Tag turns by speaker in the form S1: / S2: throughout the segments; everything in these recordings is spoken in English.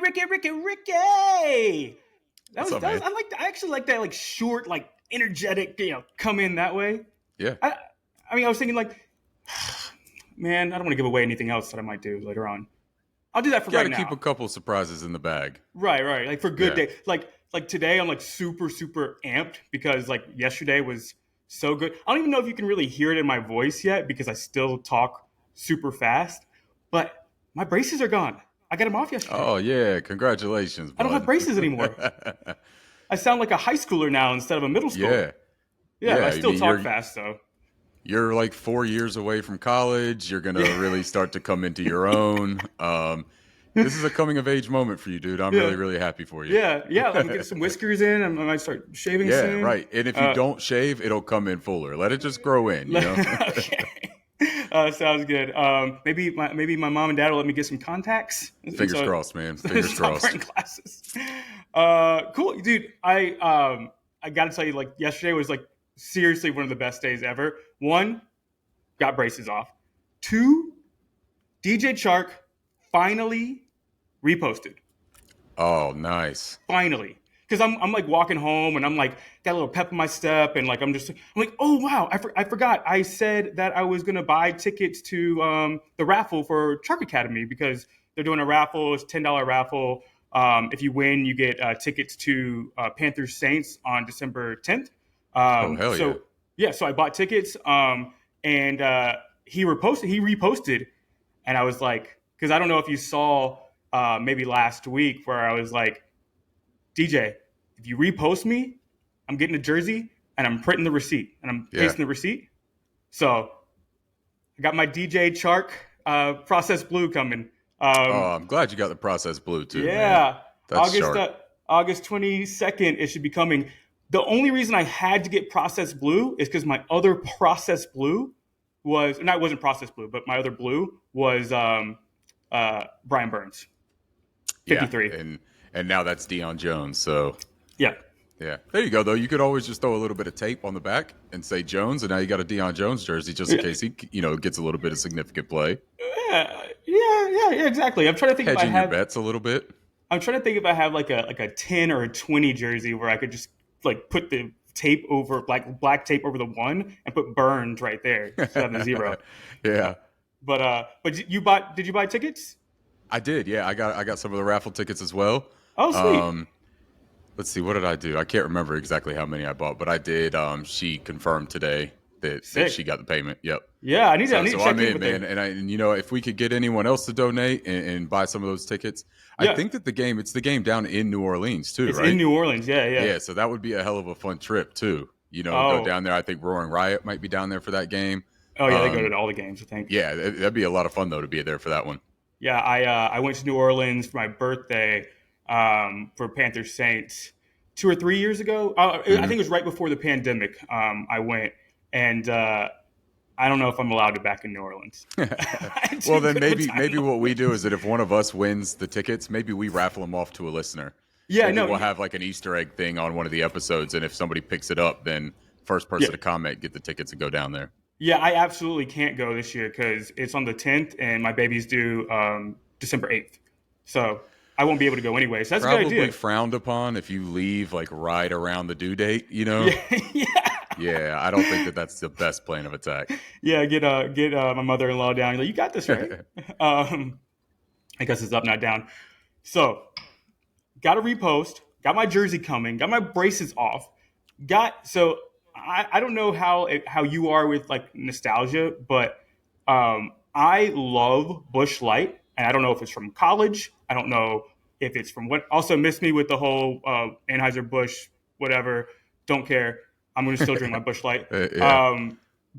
S1: Ricky.
S2: What's up, man?
S1: I actually like that, like short, like energetic, come in that way.
S2: Yeah.
S1: I mean, I was thinking like, man, I don't want to give away anything else that I might do later on. I'll do that for
S2: Got
S1: right
S2: to keep
S1: now.
S2: a couple surprises in the bag.
S1: Right. Like for good
S2: Yeah.
S1: day. Like today, I'm like super amped because like yesterday was so good. I don't even know if you can really hear it in my voice yet because I still talk super fast. But my braces are gone. I got them off yesterday.
S2: Oh, yeah. Congratulations,
S1: I don't have
S2: bud.
S1: braces anymore. I sound like a high schooler now instead of a middle schooler.
S2: Yeah.
S1: Yeah, but I
S2: Yeah. I
S1: still
S2: mean,
S1: talk fast though.
S2: you're like 4 years away from college. You're gonna really start to come into your own. This is a coming of age moment for you, dude. I'm
S1: Yeah.
S2: really happy for you.
S1: Yeah. I'm gonna get some whiskers in. I might start shaving
S2: Yeah,
S1: soon.
S2: right. And if you don't shave, it'll come in fuller. Let it just grow in, you know?
S1: Okay. Sounds good. Maybe my mom and dad will let me get some contacts.
S2: Fingers crossed, man. Fingers
S1: Stop
S2: crossed.
S1: wearing glasses. Cool, dude. I got to tell you, like yesterday was like seriously one of the best days ever. One, got braces off. Two, DJ Chark finally reposted.
S2: Oh, nice.
S1: Finally. Because I'm like walking home and I'm like got a little pep in my step and like I'm like, oh wow, I forgot I said that I was gonna buy tickets to the raffle for Chark Academy because they're doing a raffle. It's $10 raffle. If you win, you get tickets to Panthers Saints on December 10th.
S2: Oh, hell yeah.
S1: So yeah, so I bought tickets and he reposted, and I was like, because I don't know if you saw maybe last week where I was like, DJ, if you repost me, I'm getting a jersey and I'm printing the receipt and I'm pasting the receipt. So I got my DJ Chark process blue coming.
S2: I'm glad you got the process blue too.
S1: Yeah,
S2: Man. That's sharp.
S1: August 22nd, it should be coming. The only reason I had to get process blue is because my other process blue was, and it wasn't process blue, but my other blue was Brian Burns, 53.
S2: Yeah, and now that's Deion Jones. So
S1: yeah.
S2: There you go, though. You could always just throw a little bit of tape on the back and say Jones, and now you got a Deion Jones jersey just in case he, gets a little bit of significant play.
S1: Yeah, exactly. I'm trying to think
S2: Hedging
S1: if I have
S2: your bets a little bit.
S1: I'm trying to think if I have like a 10 or a 20 jersey where I could just like put the tape over black tape over the 1 and put Burns right there instead of the 0.
S2: Yeah.
S1: But did you buy tickets?
S2: I did. Yeah, I got some of the raffle tickets as well.
S1: Oh, sweet.
S2: Let's see, what did I do? I can't remember exactly how many I bought, but I did. She confirmed today that she got the payment. Yep.
S1: Yeah, I need to check
S2: I'm
S1: in,
S2: man. And if we could get anyone else to donate and buy some of those tickets, I think that it's the game down in New Orleans too,
S1: it's
S2: right?
S1: in New Orleans, yeah.
S2: Yeah, so that would be a hell of a fun trip too. Go down there. I think Roaring Riot might be down there for that game.
S1: Oh yeah, they go to all the games, I think.
S2: Yeah, that'd be a lot of fun though to be there for that one.
S1: Yeah, I went to New Orleans for my birthday for Panthers Saints 2 or 3 years ago. I think it was right before the pandemic. I went, and I don't know if I'm allowed to back in New Orleans.
S2: Well, then maybe what we do is that if one of us wins the tickets, maybe we raffle them off to a listener.
S1: Yeah,
S2: maybe we'll have like an Easter egg thing on one of the episodes, and if somebody picks it up, then first person to comment get the tickets and go down there.
S1: Yeah, I absolutely can't go this year because it's on the 10th and my baby's due December 8th. So I won't be able to go anyway. So that's a good idea.
S2: Probably frowned upon if you leave like right around the due date, Yeah. Yeah, I don't think that's the best plan of attack.
S1: Yeah, get my mother-in-law down. You're like, you got this, right? I guess it's up, not down. So got a repost, got my jersey coming, got my braces off, I don't know how you are with like nostalgia, but I love Busch Light, and I don't know if it's from college. I don't know if it's from what. Also, missed me with the whole Anheuser-Busch, whatever. Don't care. I'm going to still drink my Busch Light.
S2: Yeah.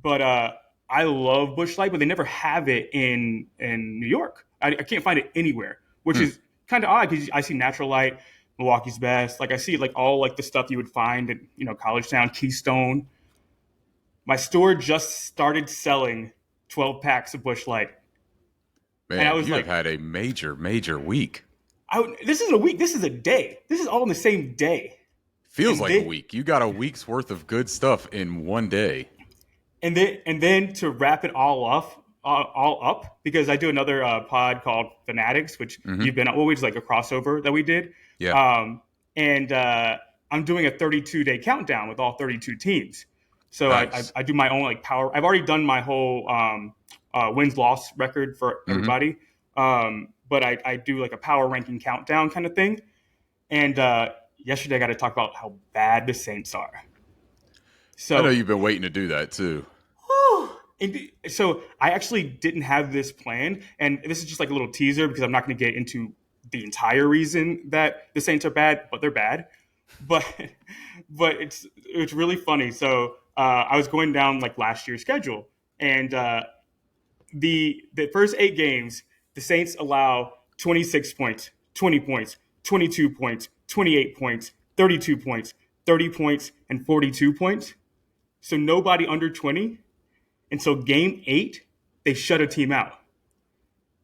S1: But I love Busch Light, but they never have it in New York. I can't find it anywhere, which is kind of odd because I see Natural Light, Milwaukee's Best. Like I see like all like the stuff you would find at College Town, Keystone. My store just started selling 12 packs of Busch Light.
S2: Man, and I was have had a major week.
S1: This isn't a week. This is a day. This is all in the same day.
S2: Feels like a week. You got a week's worth of good stuff in one day.
S1: And then to wrap it all all up because I do another pod called Fanatics, which
S2: Hmm.
S1: you've been always like a crossover that we did.
S2: Yeah.
S1: And I'm doing a 32-day countdown with all 32 teams. So
S2: Nice.
S1: I do my own like power. I've already done my whole wins loss record for
S2: Hmm.
S1: everybody. But I do like a power ranking countdown kind of thing. And yesterday I got to talk about how bad the Saints are.
S2: I know
S1: So
S2: you've been waiting to do that too.
S1: so I actually didn't have this planned, and this is just like a little teaser because I'm not going to get into the entire reason that the Saints are bad, but they're bad. But but it's really funny. So I was going down like last year's schedule, and the first 8 games, the Saints allow 26 points, 20 points, 22 points, 28 points, 32 points, 30 points, and 42 points. So nobody under 20. And so game 8, they shut a team out.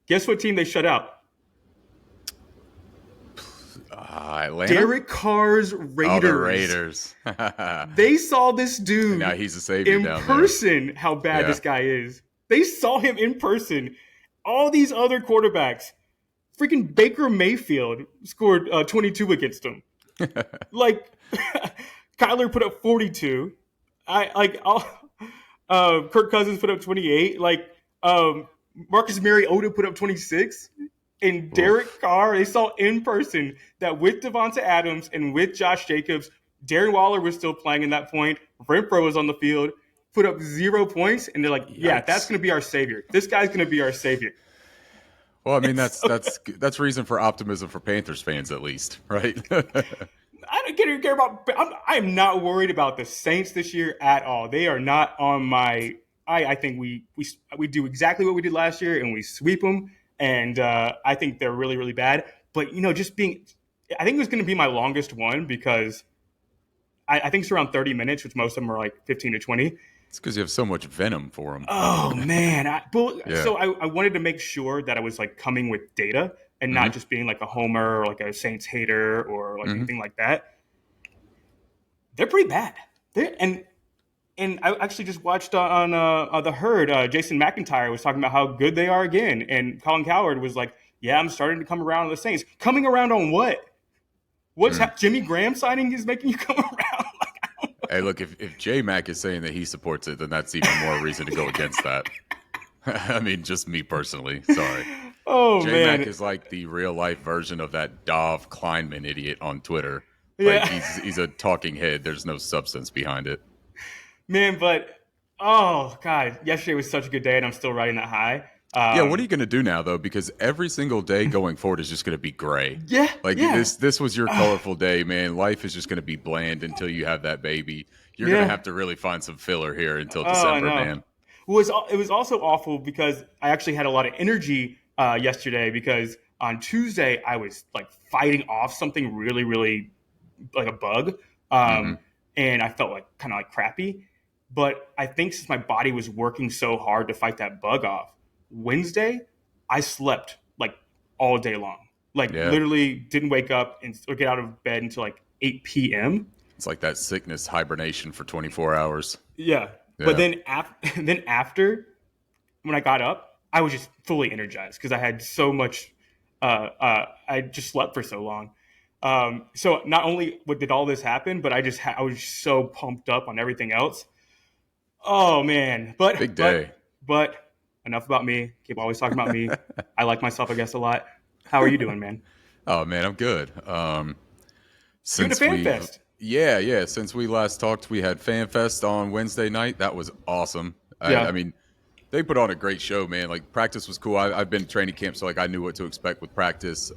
S1: Guess what team they shut out?
S2: Atlanta?
S1: Derek Carr's
S2: Oh, the
S1: Raiders.
S2: Raiders.
S1: They saw this dude
S2: Now he's a savior
S1: in
S2: down
S1: person, how bad
S2: Yeah.
S1: this guy is. They saw him in person. All these other quarterbacks, freaking Baker Mayfield scored 22 against him.
S2: there.
S1: Like, Kyler put up 42. Kirk Cousins put up 28. Like, Marcus Mariota put up 26. And Derek Carr, they saw in person that with Devonta Adams and with Josh Jacobs, Darren Waller was still playing in that point. Renfro was on the field, put up 0 points, and they're like, "Yeah,
S2: Yikes.
S1: that's going to be our savior. This guy's going to be our savior."
S2: Well, I mean that's reason for optimism for Panthers fans at least, right?
S1: I don't care about. I am not worried about the Saints this year at all. They are not on my. I think we do exactly what we did last year, and we sweep them. And I think they're really, really bad. But just being, I think it was going to be my longest one because I think it's around 30 minutes, which most of them are like 15 to 20.
S2: It's because you have so much venom for them.
S1: Oh man!
S2: Yeah.
S1: So I wanted to make sure that I was like coming with data and not just being like a homer or like a Saints hater or like anything like that. They're pretty bad. And I actually just watched on The Herd. Jason McIntyre was talking about how good they are again, and Colin Cowherd was like, "Yeah, I'm starting to come around on the Saints. Coming around on what? Jimmy Graham signing is making you come around?"
S2: Hey, look, if J Mac is saying that he supports it, then that's even more reason to go against that. I mean, just me personally. Sorry.
S1: Oh
S2: J
S1: man,
S2: Mac is like the real life version of that Dov Kleinman idiot on Twitter.
S1: Yeah.
S2: Like he's a talking head. There's no substance behind it.
S1: man. But oh god, yesterday was such a good day, and I'm still riding that high.
S2: Yeah, what are you going to do now though? Because every single day going forward is just going to be gray.
S1: Yeah,
S2: Like
S1: yeah.
S2: this was your colorful day, man. Life is just going to be bland until you have that baby. You're going
S1: Yeah.
S2: to have to really find some filler here until
S1: I
S2: December,
S1: know.
S2: man.
S1: It was also awful because I actually had a lot of energy yesterday because on Tuesday I was like fighting off something really, really like a bug, and I felt like kind of like crappy. But I think since my body was working so hard to fight that bug off, Wednesday I slept like all day long. Like
S2: Yeah.
S1: literally didn't wake up or get out of bed until like 8 p.m.
S2: It's like that sickness hibernation for 24 hours.
S1: Yeah.
S2: Yeah.
S1: But then after when I got up, I was just fully energized because I had so much. I just slept for so long. So not only did all this happen, but I was so pumped up on everything else. Oh man! But
S2: Big day.
S1: But enough about me. Keep always talking about me. I like myself, I guess, a lot. How are you doing, man?
S2: Oh man, I'm good.
S1: Doing a
S2: Since
S1: fan
S2: we
S1: fest.
S2: Yeah. Since we last talked, we had Fan Fest on Wednesday night. That was awesome.
S1: Yeah.
S2: I mean, they put on a great show, man. Like practice was cool. I've been to training camp, so like I knew what to expect with practice.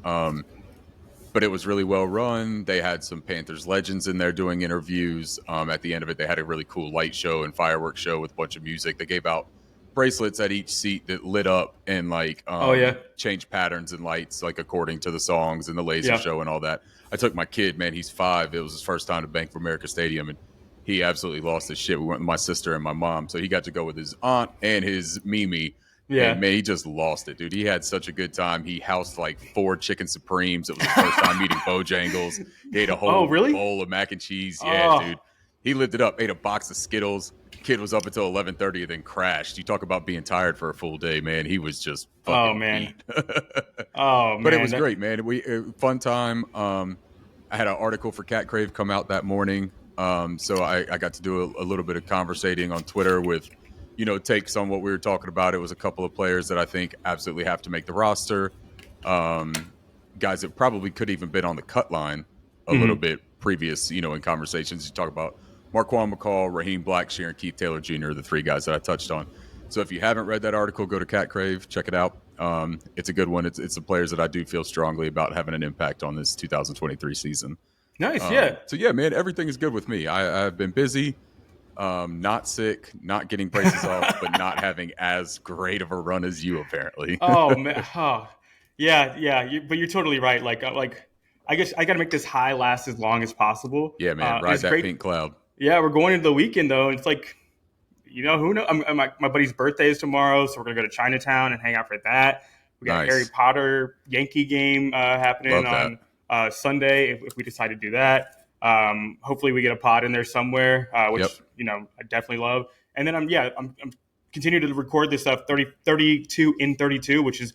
S2: But it was really well run. They had some Panthers legends in there doing interviews. At the end of it, they had a really cool light show and fireworks show with a bunch of music. They gave out bracelets at each seat that lit up and like changed patterns and lights like according to the songs and the laser show and all that. I took my kid, man, he's 5. It was his first time to Bank of America Stadium, and he absolutely lost his shit. We went with my sister and my mom, so he got to go with his aunt and his Mimi.
S1: Yeah.
S2: And man, he just lost it, dude. He had such a good time. He housed like 4 chicken supremes. It was his first time eating Bojangles. He ate a whole
S1: really?
S2: bowl of mac and cheese. Yeah, dude. He lived it up. Ate a box of Skittles. Kid was up until 11:30 and then crashed. You talk about being tired for a full day, man. He was just
S1: Oh
S2: fucking
S1: man.
S2: beat.
S1: Oh
S2: But it
S1: man.
S2: was great, man. Fun time. I had an article for Cat Crave come out that morning, so I got to do a little bit of conversating on Twitter with, takes on what we were talking about. It was a couple of players that I think absolutely have to make the roster. Guys that probably could even been on the cut line a little bit previous, in conversations. You talk about Marquand McCall, Raheem Blackshear, and Keith Taylor Jr., the three guys that I touched on. So if you haven't read that article, go to Cat Crave, check it out. It's a good one. It's the players that I do feel strongly about having an impact on this 2023 season.
S1: Nice, yeah.
S2: So yeah, man, everything is good with me. I've been busy, not sick, not getting braces off, but not having as great of a run as you apparently.
S1: Oh man. Oh. Yeah. But you're totally right. I guess I got to make this high last as long as possible.
S2: Yeah, man, ride
S1: it's
S2: that
S1: great.
S2: pink cloud.
S1: Yeah, we're going into the weekend though. And it's like, who knows? My buddy's birthday is tomorrow, so we're gonna go to Chinatown and hang out for that. We got a Harry Potter Yankee game happening on Sunday if we decide to do that. Hopefully we get a pod in there somewhere, which I definitely love. And then I'm continuing to record this stuff 32 in 32, which is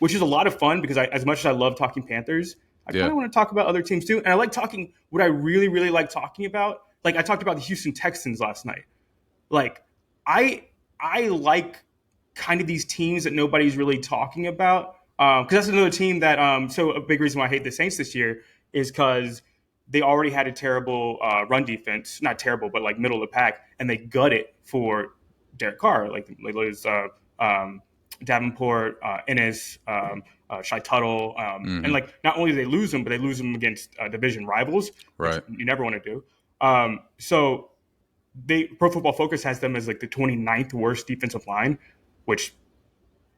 S1: a lot of fun because as much as I love talking Panthers, I kind of want to talk about other teams too. And I like talking what I really, really like talking about. Like I talked about the Houston Texans last night. Like I like kind of these teams that nobody's really talking about because that's another team that so a big reason why I hate the Saints this year is because they already had a terrible run defense, not terrible, but like middle of the pack, and they gut it for Derek Carr. Like they lose Davenport, Ennis, Shai Tuttle, and like not only do they lose them, but they lose them against division rivals,
S2: right?
S1: You never want to do. So Pro Football Focus has them as like the 29th worst defensive line, which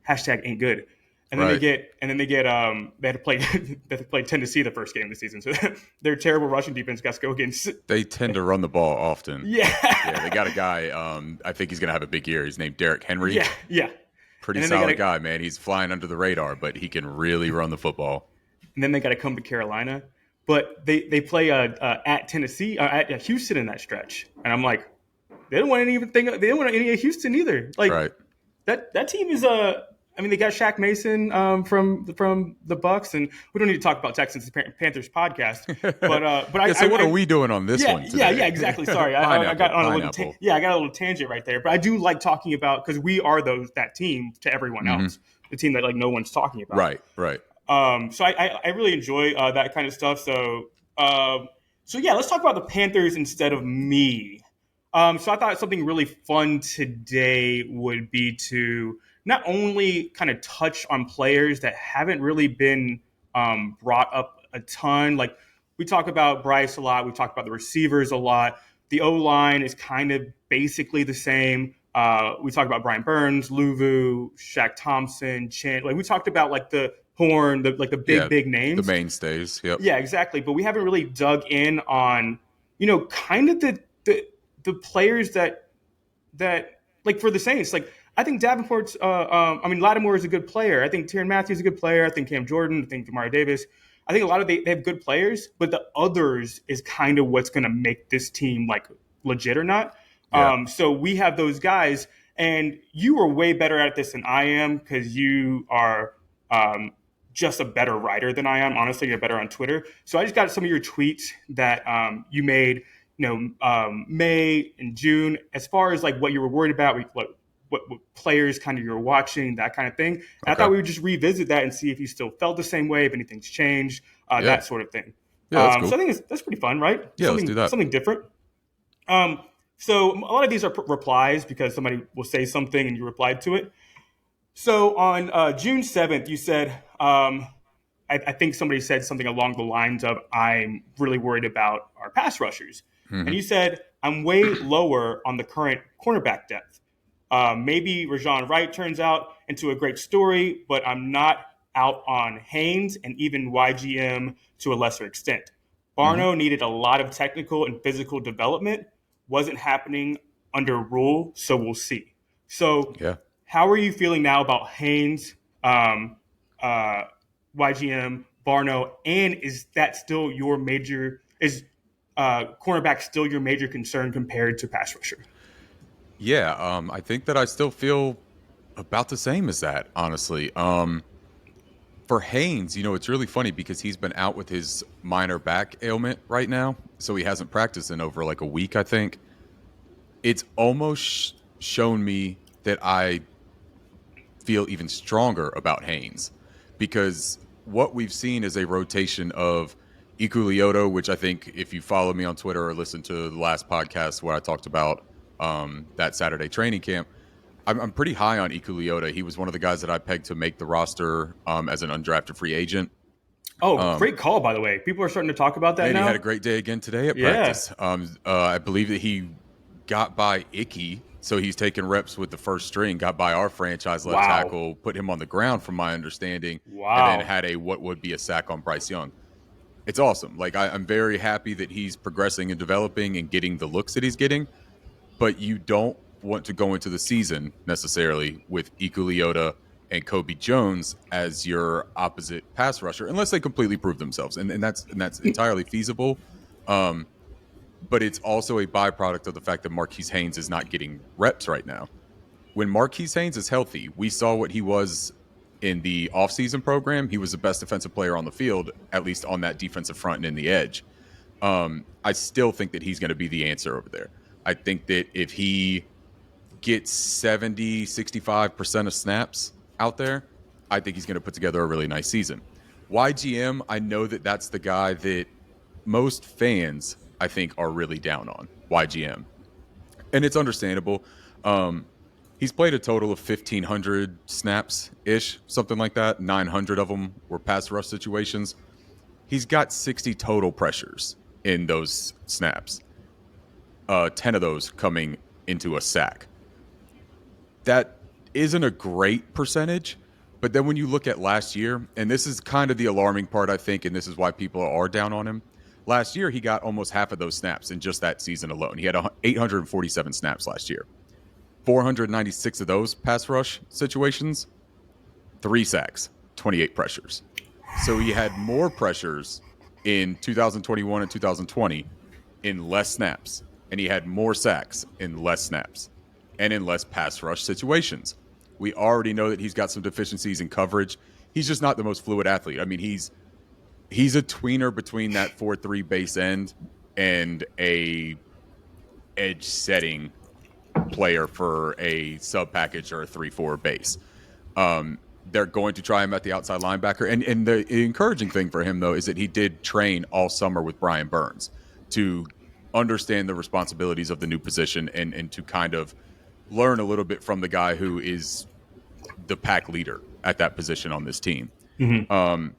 S1: hashtag ain't good. And then they had to play Tennessee the first game of the season. So their terrible rushing defense got to go against.
S2: They tend to run the ball often.
S1: Yeah.
S2: They got a guy. I think he's going to have a big year. He's named Derrick Henry.
S1: Yeah.
S2: Pretty solid guy, man. He's flying under the radar, but he can really run the football.
S1: And then they got to come to Carolina. But they play at Tennessee, at Houston in that stretch. And I'm like, they don't want anything. They don't want any of Houston either. Like that team is they got Shaq Mason from the Bucks, and we don't need to talk about Texans Panthers podcast. But
S2: what are we doing on this one today?
S1: Yeah, exactly. Sorry, I got on a little tangent right there. But I do like talking about because we are that team to everyone else, the team that like no one's talking about.
S2: Right.
S1: So I really enjoy that kind of stuff. So let's talk about the Panthers instead of me. So I thought something really fun today would be to not only kind of touch on players that haven't really been brought up a ton. Like we talk about Bryce a lot. We talk about the receivers a lot. The O-line is kind of basically the same. We talk about Brian Burns, Luvu, Shaq Thompson, Chin. Like we talked about like the Horn, the big names.
S2: The mainstays. Yep.
S1: Yeah, exactly. But we haven't really dug in on, kind of the players that like for the Saints, like I think Davenport's Lattimore is a good player. I think Tyrann Mathieu is a good player. I think Cam Jordan, I think Demario Davis. I think a lot of they have good players, but the others is kind of what's going to make this team like legit or not. Yeah. So we have those guys, and you are way better at this than I am because you are just a better writer than I am. Honestly, you're better on Twitter. So I just got some of your tweets that you made, May and June, as far as like what you were worried about, what players kind of you were watching, that kind of thing. And I thought we would just revisit that and see if you still felt the same way, if anything's changed, that sort of thing.
S2: Yeah, that's cool.
S1: So I think that's pretty fun, right?
S2: Yeah, let's do that.
S1: Something different. So a lot of these are replies because somebody will say something and you replied to it. So on June 7th, you said, I think somebody said something along the lines of, I'm really worried about our pass rushers. Mm-hmm. And you said, I'm way lower on the current cornerback depth. Maybe Rajon Wright turns out into a great story, but I'm not out on Haynes and even YGM to a lesser extent. Barno needed a lot of technical and physical development. Wasn't happening under Rule, so we'll see. So how are you feeling now about Haynes, YGM, Barno, and is that still your major – is cornerback still your major concern compared to pass rusher?
S2: Yeah, I think that I still feel about the same as that, honestly. For Haynes, it's really funny because he's been out with his minor back ailment right now, so he hasn't practiced in over like a week, I think. It's almost shown me that I feel even stronger about Haynes because what we've seen is a rotation of Ikuliota, which I think if you follow me on Twitter or listen to the last podcast where I talked about that Saturday training camp, I'm pretty high on Ikuliota. He was one of the guys that I pegged to make the roster as an undrafted free agent.
S1: Oh, great call, by the way. People are starting to talk about that
S2: And
S1: now.
S2: he had a great day again today at practice. I believe that he got by Icky, so he's taking reps with the first string, got by our franchise left tackle, put him on the ground from my understanding, and then had what would be a sack on Bryce Young. It's awesome. Like, I'm very happy that he's progressing and developing and getting the looks that he's getting, but you don't want to go into the season necessarily with Ikuliota and Kobe Jones as your opposite pass rusher, unless they completely prove themselves, and that's entirely feasible. But it's also a byproduct of the fact that Marquise Haynes is not getting reps right now. When Marquise Haynes is healthy, we saw what he was in the offseason program. He was the best defensive player on the field, at least on that defensive front and in the edge. I still think that he's going to be the answer over there. I think that if he gets 70, 65% of snaps out there, I think he's going to put together a really nice season. YGM, I know that that's the guy that most fans, I think, are really down on, YGM. And it's understandable. He's played a total of 1,500 snaps-ish, something like that. 900 of them were pass rush situations. He's got 60 total pressures in those snaps. 10 of those coming into a sack. That isn't a great percentage, but then when you look at last year, and this is kind of the alarming part, I think, and this is why people are down on him. Last year, he got almost half of those snaps in just that season alone. He had 847 snaps last year. 496 of those pass rush situations, 3 sacks, 28 pressures. So he had more pressures in 2021 and 2020 in less snaps, and he had more sacks in less snaps and in less pass rush situations. We already know that he's got some deficiencies in coverage. He's just not the most fluid athlete. I mean, he's a tweener between that 4-3 base end and a edge setting player for a sub package or a 3-4 base. They're going to try him at the outside linebacker. And the encouraging thing for him, though, is that he did train all summer with Brian Burns to understand the responsibilities of the new position and to kind of learn a little bit from the guy who is the pack leader at that position on this team. Mm-hmm.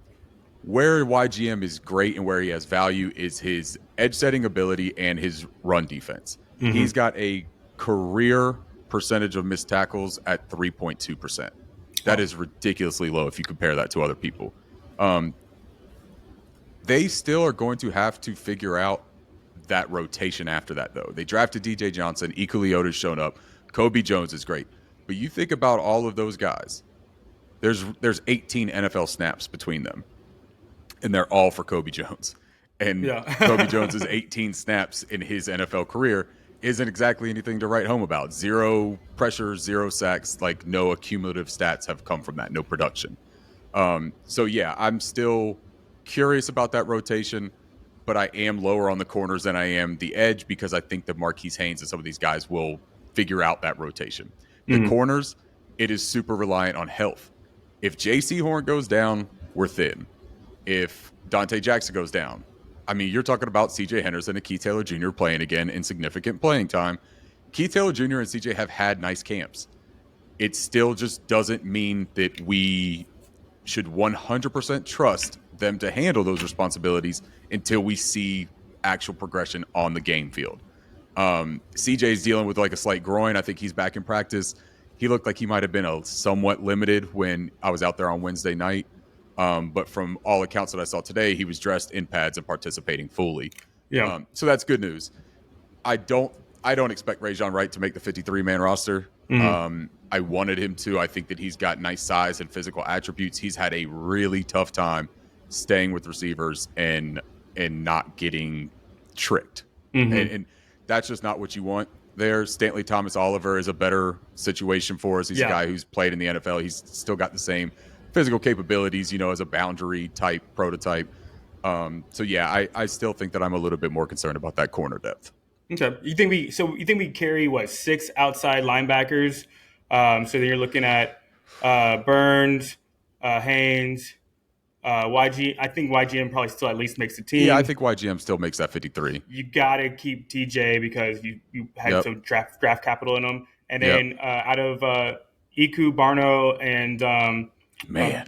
S2: Where YGM is great and where he has value is his edge setting ability and his run defense. Mm-hmm. He's got a career percentage of missed tackles at 3.2%. That is ridiculously low if you compare that to other people. They still are going to have to figure out that rotation after that, though. They drafted DJ Johnson. Ikuliota has shown up. Kobe Jones is great. But you think about all of those guys. There's 18 NFL snaps between them. And they're all for Kobe Jones. And Kobe Jones' 18 snaps in his NFL career isn't exactly anything to write home about. 0 pressure, 0 sacks, like no accumulative stats have come from that, no production. So, yeah, I'm still curious about that rotation, but I am lower on the corners than I am the edge because I think that Marquise Haynes and some of these guys will figure out that rotation. The corners, it is super reliant on health. If J.C. Horn goes down, we're thin. If Dante Jackson goes down, I mean, you're talking about C.J. Henderson and Keith Taylor Jr. playing again in significant playing time. Keith Taylor Jr. and C.J. have had nice camps. It still just doesn't mean that we should 100% trust them to handle those responsibilities until we see actual progression on the game field. CJ's dealing with like a slight groin. I think he's back in practice. He looked like he might have been somewhat limited when I was out there on Wednesday night. But from all accounts that I saw today, he was dressed in pads and participating fully. Yeah. So that's good news. I don't expect Rajon Wright to make the 53-man roster. Mm-hmm. I wanted him to. I think that he's got nice size and physical attributes. He's had a really tough time staying with receivers and not getting tricked. And that's just not what you want there. Stanley Thomas Oliver is a better situation for us. He's a guy who's played in the NFL. He's still got the same physical capabilities, as a boundary type prototype. So yeah, I still think that I'm a little bit more concerned about that corner depth.
S1: Okay. You think we carry 6 outside linebackers? So then you're looking at Burns, Haynes, YG. I think YGM probably still at least makes the team.
S2: Yeah, I think YGM still makes that 53.
S1: You got to keep TJ because you had some draft capital in him. And then out of Iku, Barno, and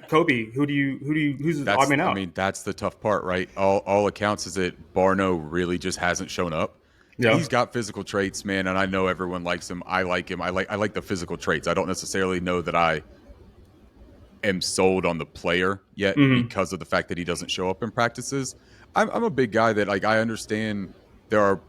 S1: Kobe, who's the odd man out?
S2: I mean, that's the tough part, right? All accounts is that Barno really just hasn't shown up. Yeah. He's got physical traits, man, and I know everyone likes him. I like him. I like the physical traits. I don't necessarily know that I am sold on the player yet because of the fact that he doesn't show up in practices. I'm a big guy that I understand there are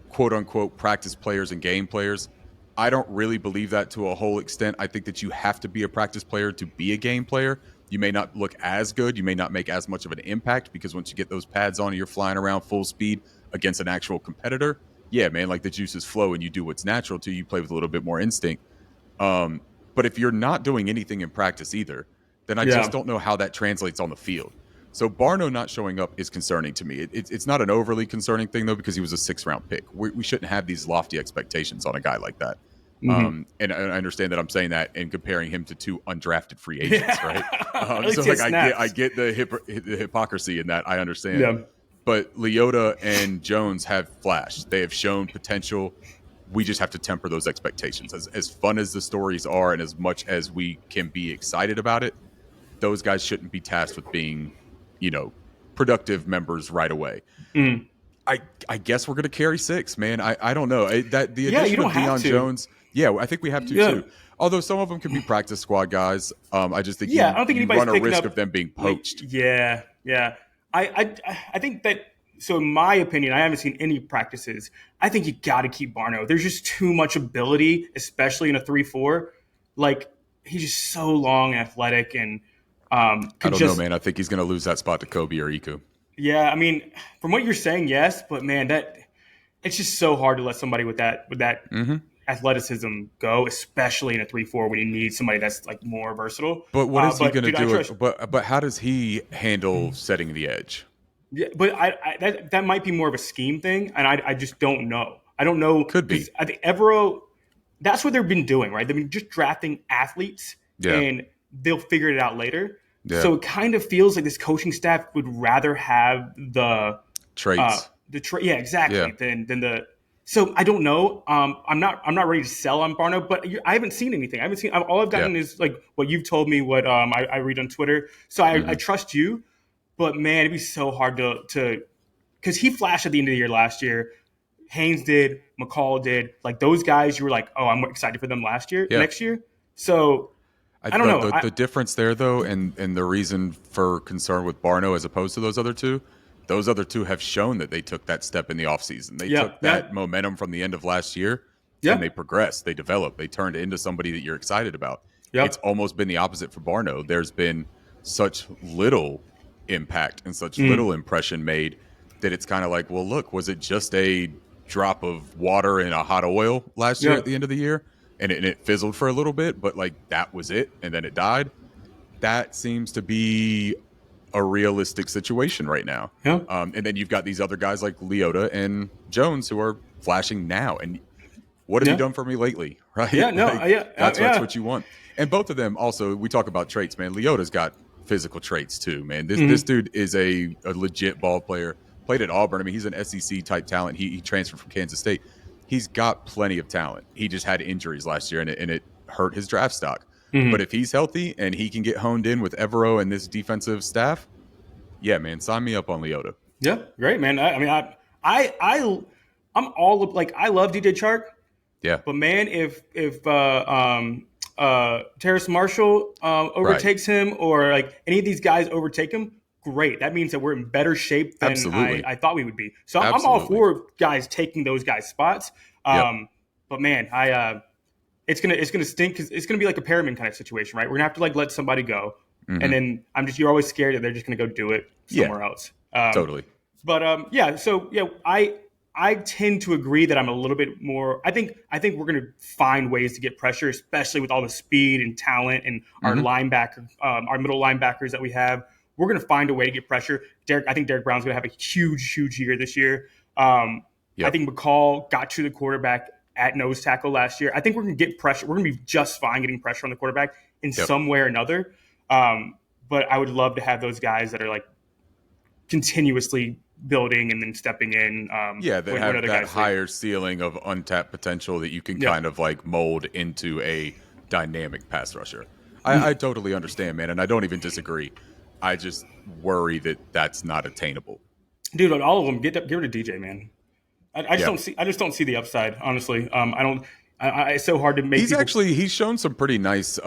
S2: quote unquote practice players and game players. I don't really believe that to a whole extent. I think that you have to be a practice player to be a game player. You may not look as good. You may not make as much of an impact because once you get those pads on and you're flying around full speed against an actual competitor, yeah, man, like the juices flow and you do what's natural to you. You play with a little bit more instinct. But if you're not doing anything in practice either, then I just don't know how that translates on the field. So Barno not showing up is concerning to me. It's not an overly concerning thing, though, because he was a 6th-round pick. We shouldn't have these lofty expectations on a guy like that. And I understand that I'm saying that and comparing him to 2 undrafted free agents, right? So I get the hypocrisy in that. I understand. Yeah. But Leota and Jones have flashed. They have shown potential. We just have to temper those expectations. As fun as the stories are and as much as we can be excited about it, those guys shouldn't be tasked with being, productive members right away. I guess we're going to carry 6, man. I don't know. The addition of Deion Jones, I think we have to too. Although some of them could be practice squad guys. I just think
S1: I don't think
S2: you
S1: anybody's
S2: run a risk of them being poached.
S1: Yeah. I think that. So in my opinion, I haven't seen any practices. I think you got to keep Barno. There's just too much ability, especially in a 3-4. Like he's just so long and athletic, and
S2: I don't know, man. I think he's going to lose that spot to Kobe or Iku.
S1: Yeah, I mean, from what you're saying, yes, but man, it's just so hard to let somebody with that athleticism go, especially in a 3-4 when you need somebody that's like more versatile.
S2: But what is he going to do? But how does he handle setting the edge?
S1: Yeah, but that might be more of a scheme thing, and I just don't know. I don't know.
S2: Could be.
S1: I think Evero, that's what they've been doing, right? They've been just drafting athletes, and they'll figure it out later. Yeah. So it kind of feels like this coaching staff would rather have the
S2: traits.
S1: Exactly. Than the. So I don't know. I'm not ready to sell on Barno, but I haven't seen anything. All I've gotten is like what you've told me, what I read on Twitter. So I trust you. But, man, it'd be so hard to – because he flashed at the end of the year last year. Haynes did. McCall did. Like, those guys, you were like, oh, I'm excited for them next year. So, I don't know.
S2: The difference there, though, and the reason for concern with Barno as opposed to those other two have shown that they took that step in the offseason. They took that momentum from the end of last year, and they progressed. They developed. They turned into somebody that you're excited about. Yep. It's almost been the opposite for Barno. There's been such little – impact and such little impression made that it's kind of like, well, look, was it just a drop of water in a hot oil last year at the end of the year and it fizzled for a little bit, but like that was it and then it died? That seems to be a realistic situation right now. And then you've got these other guys like Leota and Jones who are flashing now, and what have you done for me lately, right? That's what you want. And both of them also, we talk about traits, man. Leota's got physical traits too, man. This dude is a legit ball player. Played at Auburn. I mean, he's an SEC type talent. He transferred from Kansas State. He's got plenty of talent. He just had injuries last year, and it hurt his draft stock. But if he's healthy and he can get honed in with Evero and this defensive staff, yeah, man, sign me up on Leota.
S1: Yeah, great, man. I'm all like, I love DJ Chark.
S2: Yeah,
S1: but man, if Terrace Marshall overtakes him, or like any of these guys overtake him, great. That means that we're in better shape than I thought we would be. So I'm all for guys taking those guys' spots. But man, it's gonna stink because it's gonna be like a Perriman kind of situation, right? We're gonna have to like let somebody go, and then you're always scared that they're just gonna go do it somewhere else.
S2: Totally.
S1: But I tend to agree that I'm a little bit more. I think we're going to find ways to get pressure, especially with all the speed and talent and our
S2: Hmm.
S1: our middle linebackers that we have. We're going to find a way to get pressure. I think Derek Brown's going to have a huge year this year. I
S2: Yep.
S1: think McCall got to the quarterback at nose tackle last year. I think we're going to get pressure. We're going to be just fine getting pressure on the quarterback in
S2: Yep.
S1: some way or another. But I would love to have those guys that are like continuously building and then stepping in
S2: Yeah, that
S1: when
S2: have
S1: other
S2: that
S1: guys leave.
S2: higher ceiling of untapped potential that you can
S1: Yeah.
S2: kind of like mold into a dynamic pass rusher. I
S1: Mhm.
S2: totally understand, man, and I don't even disagree. I just worry that that's not attainable.
S1: Dude, on all of them, get rid of DJ, man.
S2: Yeah.
S1: I just don't see the upside, honestly. I don't. It's so hard to make
S2: He's
S1: people.
S2: actually he's shown some pretty nice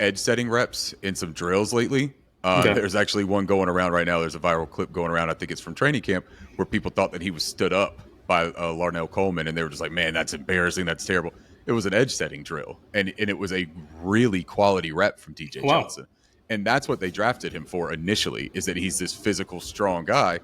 S2: edge setting reps in some drills lately.
S1: Okay.
S2: There's actually one going around right now. There's a viral clip going around. I think it's from training camp where people thought that he was stood up by Larnell Coleman, and they were just like, "Man, that's embarrassing. That's terrible." It was an edge setting drill, and it was a really quality rep from DJ
S1: Wow.
S2: Johnson, and that's what they drafted him for initially. Is that he's this physical, strong guy.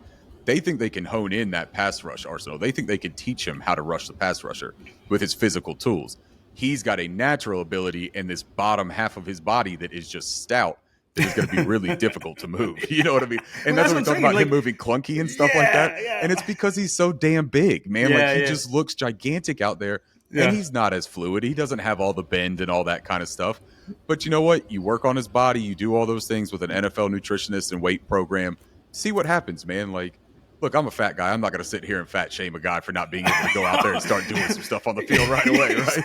S2: They think they can hone in that pass rush arsenal. They think they can teach him how to rush the pass rusher with his physical tools. He's got a natural ability in this bottom half of his body that is just stout, that is going to be really difficult to move. You know what I mean? And
S1: Well,
S2: that's
S1: that's
S2: what
S1: what
S2: we
S1: I'm
S2: talk
S1: saying.
S2: about, him
S1: Like,
S2: moving clunky and stuff like that.
S1: yeah.
S2: And it's because he's so damn big, man. Like
S1: Yeah,
S2: he
S1: yeah.
S2: just looks gigantic out there, and
S1: Yeah.
S2: he's not as fluid. He doesn't have all the bend and all that kind of stuff. But you know what? You work on his body, you do all those things with an NFL nutritionist and weight program. See what happens, man. Like, look, I'm a fat guy. I'm not going to sit here and fat shame a guy for not being able to go out there and start doing some stuff on the field right away, right?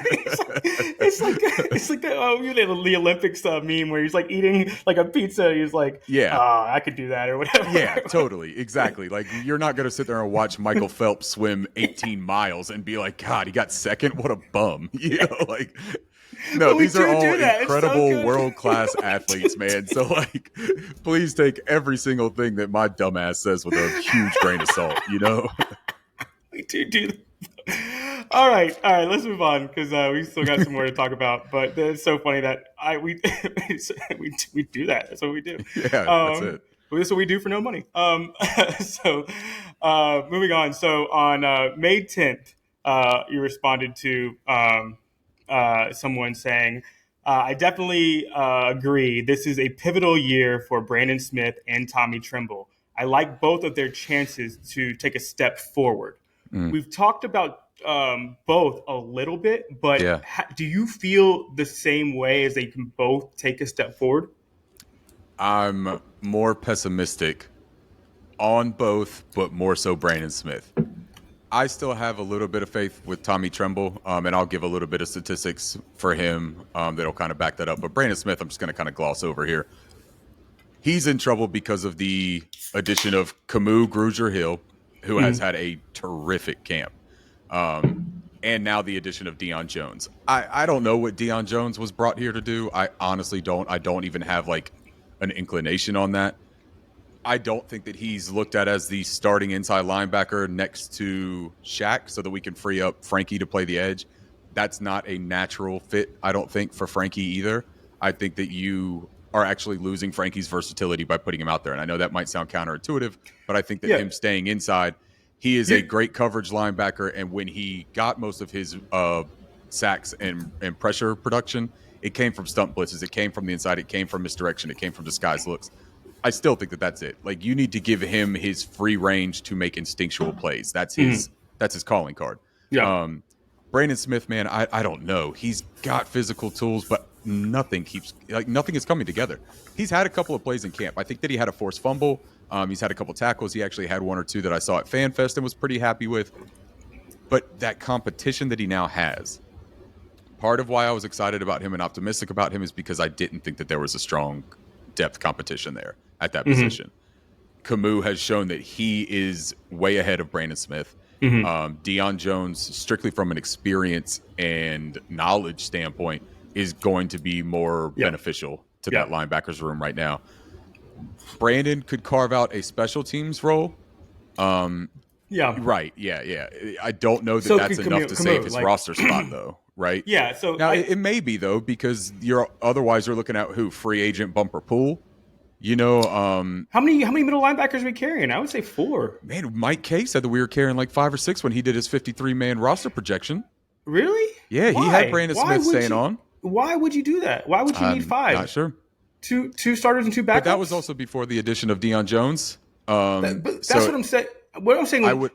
S1: It's like the Olympics meme where he's like eating like a pizza. He's like,
S2: Yeah.
S1: I could do that or whatever.
S2: Yeah, totally. Exactly. Like, you're not going to sit there and watch Michael Phelps swim 18 miles and be like, God, he got second? What a bum. You know, like, no,
S1: But we
S2: these are
S1: do
S2: all
S1: that. It's so
S2: incredible
S1: good.
S2: world-class athletes, man. So, like, please take every single thing that my dumbass says with a huge grain of salt, you know?
S1: We do. All right. Let's move on because we still got some more to talk about. But it's so funny that we do that. That's what we do.
S2: Yeah, that's it.
S1: This is what we do for no money. So moving on. So on May 10th, you responded to someone saying, I definitely agree. This is a pivotal year for Brandon Smith and Tommy Tremble. I like both of their chances to take a step forward.
S2: Mm.
S1: We've talked about both a little bit, but
S2: Yeah.
S1: do you feel the same way as they can both take a step forward?
S2: I'm more pessimistic on both, but more so Brandon Smith. I still have a little bit of faith with Tommy Tremble, and I'll give a little bit of statistics for him that'll kind of back that up. But Brandon Smith, I'm just going to kind of gloss over here. He's in trouble because of the addition of Camus Grugier-Hill, who has had a terrific camp. And now the addition of Deion Jones. I don't know what Deion Jones was brought here to do. I honestly don't. I don't even have like an inclination on that. I don't think that he's looked at as the starting inside linebacker next to Shaq so that we can free up Frankie to play the edge. That's not a natural fit, I don't think, for Frankie either. I think that you are actually losing Frankie's versatility by putting him out there. And I know that might sound counterintuitive, but I think that him staying inside, he is a great coverage linebacker. And when he got most of his sacks and pressure production, it came from stunt blitzes. It came from the inside. It came from misdirection. It came from disguised looks. I still think that that's it. Like, you need to give him his free range to make instinctual plays. That's his calling card.
S1: Yeah.
S2: Brandon Smith, man, I don't know. He's got physical tools, but nothing is coming together. He's had a couple of plays in camp. I think that he had a forced fumble. He's had a couple tackles. He actually had one or two that I saw at Fan Fest and was pretty happy with. But that competition that he now has, part of why I was excited about him and optimistic about him is because I didn't think that there was a strong depth competition there at that position. Camus has shown that he is way ahead of Brandon Smith. Deion Jones, strictly from an experience and knowledge standpoint, is going to be more beneficial to that linebacker's room right now. Brandon could carve out a special teams role. Right. Yeah. I don't know that that's enough to save his roster spot, though. Right.
S1: Yeah. So
S2: now it may be though, because you're looking at who? Free agent Bumper Pool. You know,
S1: How many middle linebackers are we carrying? I would say 4.
S2: man, Mike K said that we were carrying like 5 or 6 when he did his 53-man roster projection.
S1: Really?
S2: Yeah, he had Brandon Smith staying on.
S1: Why would you do that? Why would you need 5?
S2: Not sure.
S1: Two starters and 2 backups.
S2: But that was also before the addition of Deion Jones.
S1: But that's what I'm saying. What I'm saying.
S2: I would.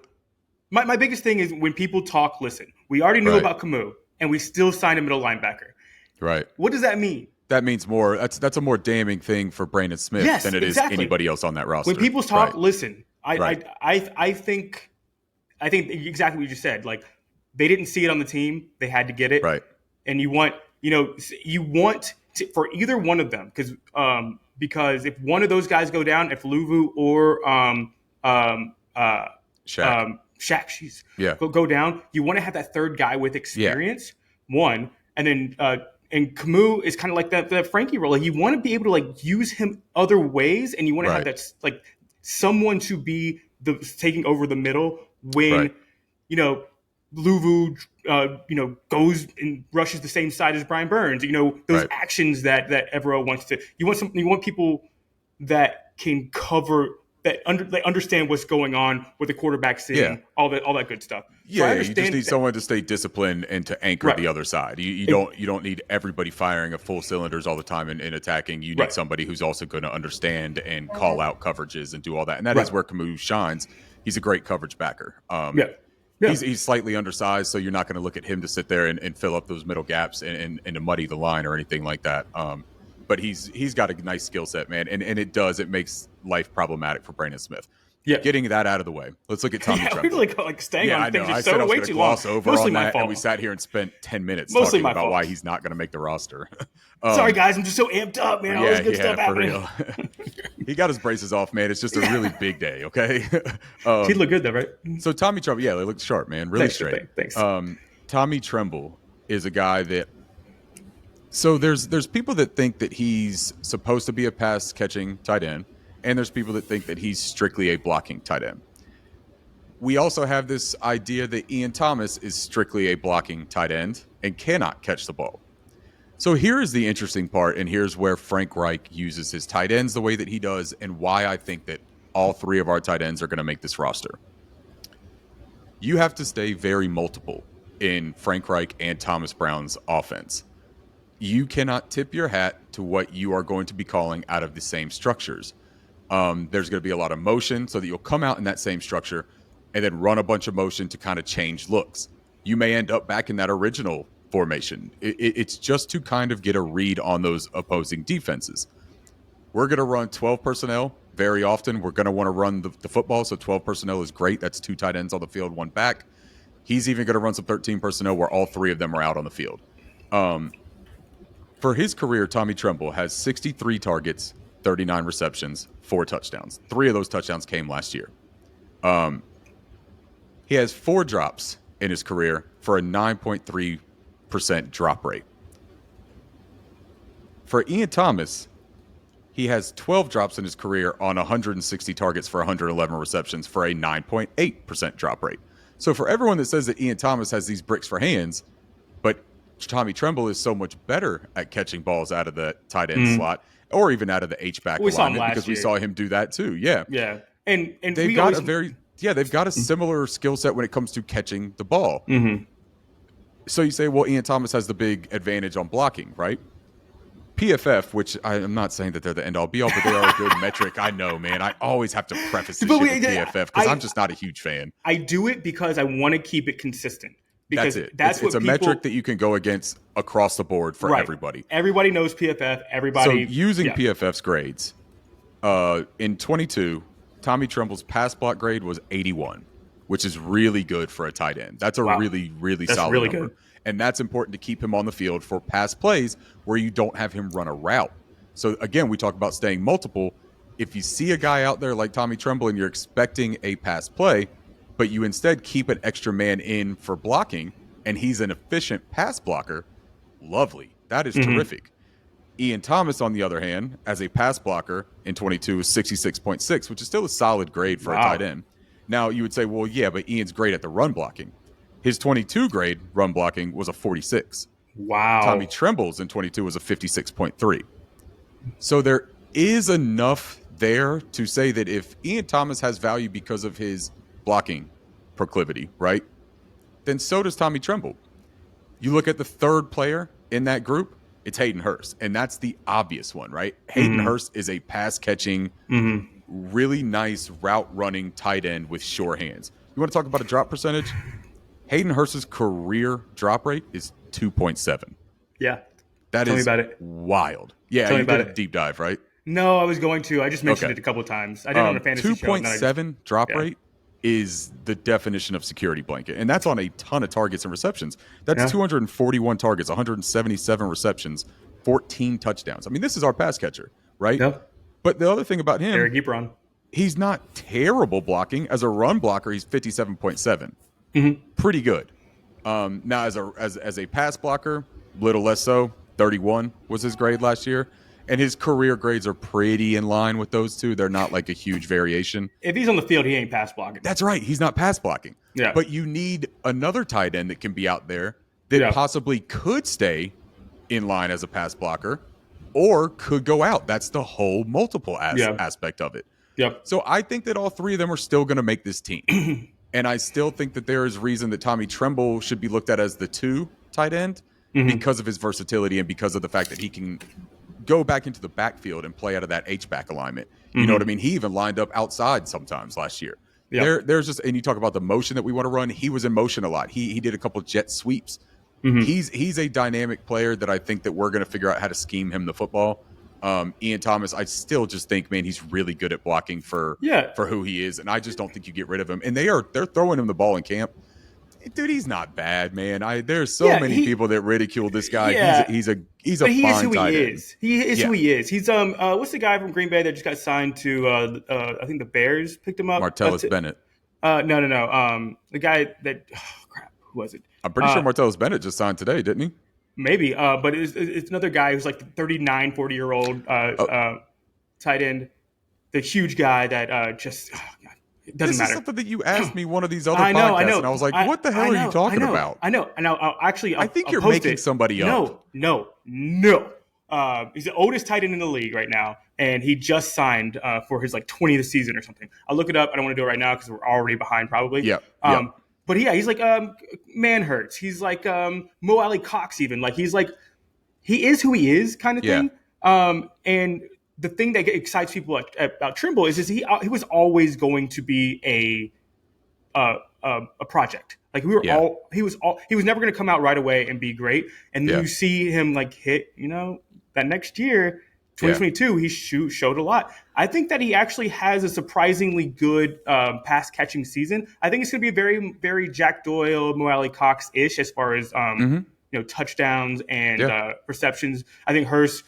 S1: My biggest thing is when people talk. Listen, we already knew about Camus, and we still signed a middle linebacker.
S2: Right.
S1: What does that mean?
S2: That means more. That's a more damning thing for Brandon Smith than it is anybody else on that roster.
S1: When people talk, listen. I think exactly what you said. Like, they didn't see it on the team; they had to get it.
S2: Right.
S1: And you want to, for either one of them, because if one of those guys go down, if Luvu or Shaq, go down, you want to have that third guy with experience. Yeah. One, and then and Camus is kind of like that Frankie role. Like, you want to be able to like use him other ways, and you want to have that like someone to be taking over the middle when Luvu goes and rushes the same side as Brian Burns. Those actions that Evero wants to. You want people that can cover. That understand what's going on with the quarterback seeing all that good stuff.
S2: Yeah, so you just need someone to stay disciplined and to anchor the other side. You don't need everybody firing at full cylinders all the time and attacking. You need somebody who's also going to understand and call out coverages and do all that. And that is where Camus shines. He's a great coverage backer. He's slightly undersized, so you're not going to look at him to sit there and fill up those middle gaps and to muddy the line or anything like that. But he's got a nice skill set, man, and it makes life problematic for Brandon Smith. Yeah, getting that out of the way. Let's look at Tommy Tremble.
S1: We're like staying on things
S2: I
S1: so way too long.
S2: Over Mostly on my fault. And we sat here and spent 10 minutes talking about why he's not going to make the roster.
S1: Sorry, guys, I'm just so amped up, man. All this good stuff happening.
S2: For real. He got his braces off, man. It's just a really big day, okay?
S1: He looked good, though, right?
S2: So Tommy Tremble, they looked sharp, man. Really straight.
S1: Thanks.
S2: Tommy Tremble is a guy that – so there's people that think that he's supposed to be a pass-catching tight end, and there's people that think that he's strictly a blocking tight end. We also have this idea that Ian Thomas is strictly a blocking tight end and cannot catch the ball. So here is the interesting part, and here's where Frank Reich uses his tight ends the way that he does and why I think that all 3 of our tight ends are going to make this roster. You have to stay very multiple in Frank Reich and Thomas Brown's offense. You cannot tip your hat to what you are going to be calling out of the same structures. There's going to be a lot of motion so that you'll come out in that same structure and then run a bunch of motion to kind of change looks. You may end up back in that original formation. It's just to kind of get a read on those opposing defenses. We're going to run 12 personnel very often. We're going to want to run the football, so 12 personnel is great. That's 2 tight ends on the field, 1 back. He's even going to run some 13 personnel where all 3 of them are out on the field. For his career, Tommy Tremble has 63 targets, 39 receptions, 4 touchdowns. 3 of those touchdowns came last year. He has 4 drops in his career for a 9.3% drop rate. For Ian Thomas, he has 12 drops in his career on 160 targets for 111 receptions for a 9.8% drop rate. So for everyone that says that Ian Thomas has these bricks for hands, but Tommy Tremble is so much better at catching balls out of the tight end slot or even out of the H-back alignment because we saw him do that too. Yeah.
S1: Yeah. And
S2: they've got they've got a similar skill set when it comes to catching the ball. Mm-hmm. So you say, well, Ian Thomas has the big advantage on blocking, right? PFF, which I'm not saying that they're the end-all be-all, but they are a good metric. I know, man. I always have to preface this shit with PFF because I'm just not a huge fan.
S1: I do it because I want to keep it consistent.
S2: Because it's a metric that you can go against across the board for everybody.
S1: Everybody knows PFF.
S2: So using PFF's grades, in 22, Tommy Tremble's pass block grade was 81, which is really good for a tight end. That's a really, really solid
S1: really
S2: number.
S1: Good.
S2: And that's important to keep him on the field for pass plays where you don't have him run a route. So again, we talk about staying multiple. If you see a guy out there like Tommy Tremble and you're expecting a pass play, but you instead keep an extra man in for blocking, and he's an efficient pass blocker, lovely. That is terrific. Ian Thomas, on the other hand, as a pass blocker in 22 is 66.6, which is still a solid grade for a tight end. Now, you would say, well, yeah, but Ian's great at the run blocking. His 22 grade run blocking was a 46.
S1: Wow.
S2: Tommy Tremble's in 22 was a 56.3. So is enough there to say that if Ian Thomas has value because of his blocking proclivity, right, then so does Tommy Tremble. You look at the third player in that group, it's Hayden Hurst, and that's the obvious one, right? Hayden Hurst is a pass-catching, really nice route-running tight end with sure hands. You want to talk about a drop percentage? Hayden Hurst's career drop rate is 2.7.
S1: Yeah.
S2: That
S1: Tell
S2: is
S1: me about it.
S2: wild. Yeah,
S1: Tell me
S2: you
S1: about
S2: did a
S1: it.
S2: deep dive, right?
S1: No, I was going to. I just mentioned
S2: Okay.
S1: it a couple of times. I did it on a fantasy show.
S2: 2.7 drop
S1: yeah.
S2: rate is the definition of security blanket, and that's on a ton of targets and receptions. That's 241 targets, 177 receptions, 14 touchdowns. I mean, this is our pass catcher, right?
S1: Yep.
S2: But the other thing about him,
S1: Eric Ebron.
S2: he's not terrible blocking. As a run blocker, he's 57.7. Pretty good. Now, as a pass blocker, little less so. 31 was his grade last year. And his career grades are pretty in line with those two. They're not like a huge variation.
S1: If he's on the field, he ain't pass blocking.
S2: That's right. He's not pass blocking.
S1: Yeah.
S2: But you need another tight end that can be out there that possibly could stay in line as a pass blocker or could go out. That's the whole multiple aspect of it.
S1: Yep.
S2: So I think that all three of them are still going to make this team. And I still think that there is reason that Tommy Tremble should be looked at as the 2 tight end because of his versatility and because of the fact that he can go back into the backfield and play out of that H-back alignment. You know what I mean? He even lined up outside sometimes last year. Yep. There's just, and you talk about the motion that we want to run. He was in motion a lot. He did a couple jet sweeps. He's a dynamic player that I think that we're going to figure out how to scheme him the football. Ian Thomas, I still just think, man, he's really good at blocking for who he is, and I just don't think you get rid of him. And they're throwing him the ball in camp. Dude, he's not bad, man. There's so many people that ridicule this guy.
S1: Yeah.
S2: He's a
S1: but he is
S2: fine
S1: who
S2: tight
S1: he
S2: end.
S1: is. He is who he is. He's what's the guy from Green Bay that just got signed to I think the Bears picked him up.
S2: Martellus Bennett.
S1: No. The guy that crap, who was it?
S2: I'm pretty sure Martellus Bennett just signed today, didn't he?
S1: Maybe, but it's another guy who's like the 39, 40-year-old tight end, the huge guy that just it doesn't matter.
S2: This is something that you asked me one of these other podcasts, and I was like, what the hell are you talking about?
S1: I know. I
S2: think you're making somebody up.
S1: No. He's the oldest tight end in the league right now, and he just signed for his 20th season or something. I'll look it up. I don't want to do it right now because we're already behind probably.
S2: Yeah.
S1: But yeah, he's like Manhurts. He's like Mo Alley Cox even. Like he is who he is kind of thing. And the thing that excites people about Trimble is he was always going to be a project. Like he was never going to come out right away and be great. And then you see him hit, that next year, 2022, he showed a lot. I think that he actually has a surprisingly good pass catching season. I think it's going to be very, very Jack Doyle, Mo Alley Cox-ish as far as touchdowns and receptions. I think Hurst.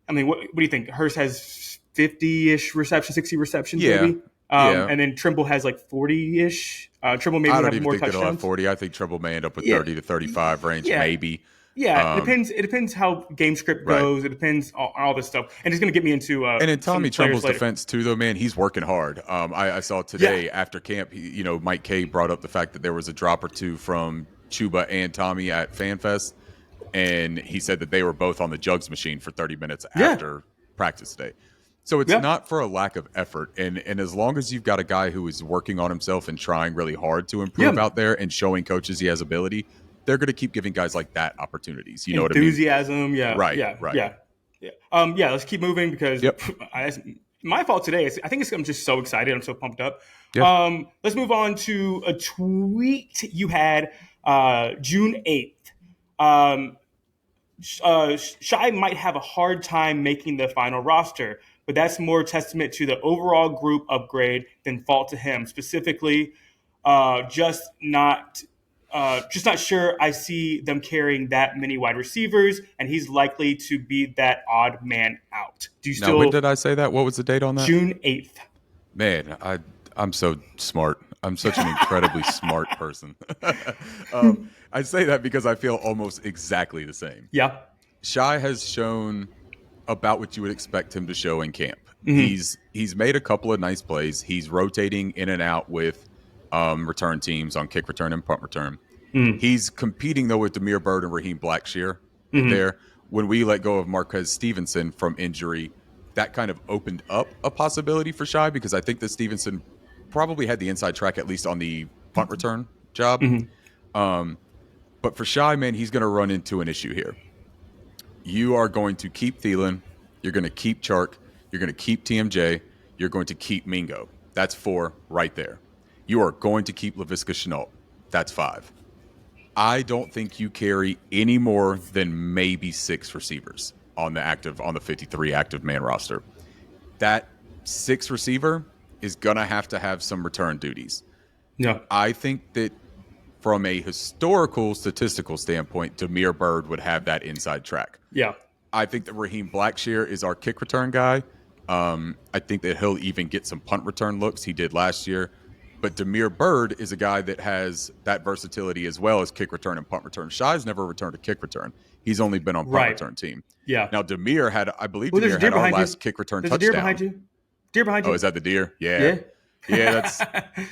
S1: I mean, what do you think? Hurst has 50-ish receptions, 60 receptions, maybe. And then Trimble has 40-ish. Trimble maybe
S2: I don't
S1: have
S2: even
S1: more
S2: think
S1: touchdowns.
S2: It'll have 40. I think Trimble may end up with 30 to 35 range, maybe.
S1: Yeah, it depends how game script goes. It depends on all this stuff, and it's going to get me into.
S2: And in Tommy Tremble's defense too, though, man, he's working hard. I saw today after camp, Mike K brought up the fact that there was a drop or two from Chuba and Tommy at Fan Fest, and he said that they were both on the jugs machine for 30 minutes after practice today. So it's not for a lack of effort, and as long as you've got a guy who is working on himself and trying really hard to improve out there and showing coaches he has ability, they're going to keep giving guys like that opportunities. You know what I mean?
S1: Enthusiasm,
S2: Right.
S1: Let's keep moving because my fault today. I'm just so excited. I'm so pumped up. Yep. Let's move on to a tweet you had June 8th. Shy might have a hard time making the final roster, but that's more testament to the overall group upgrade than fault to him. Specifically, just not sure I see them carrying that many wide receivers, and he's likely to be that odd man out. Do you still?
S2: Now, when did I say that? What was the date on that?
S1: June 8th.
S2: Man, I'm so smart. I'm such an incredibly smart person. I say that because I feel almost exactly the same.
S1: Yeah.
S2: Shy has shown about what you would expect him to show in camp. He's made a couple of nice plays. He's rotating in and out with return teams on kick return and punt return. He's competing, though, with Damiere Byrd and Raheem Blackshear there. When we let go of Marquez Stevenson from injury, that kind of opened up a possibility for Shy, because I think that Stevenson probably had the inside track, at least on the punt return job. But for Shy, man, he's going to run into an issue here. You are going to keep Thielen. You're going to keep Chark. You're going to keep TMJ. You're going to keep Mingo. That's 4 right there. You are going to keep Laviska Shenault. That's 5. I don't think you carry any more than maybe 6 receivers on the 53 active man roster. That 6th receiver is going to have some return duties.
S1: Yeah.
S2: I think that from a historical statistical standpoint, Damiere Byrd would have that inside track.
S1: Yeah.
S2: I think that Raheem Blackshear is our kick return guy. I think that he'll even get some punt return looks. He did last year. But Damiere Byrd is a guy that has that versatility as well as kick return and punt return. Shy's never returned a kick return. He's only been on punt return team.
S1: Yeah.
S2: Now, Damiere had, I believe, Damiere had our last kick return touchdown.
S1: There's a deer behind you. Deer behind you.
S2: Oh, is that the deer? Yeah. That's.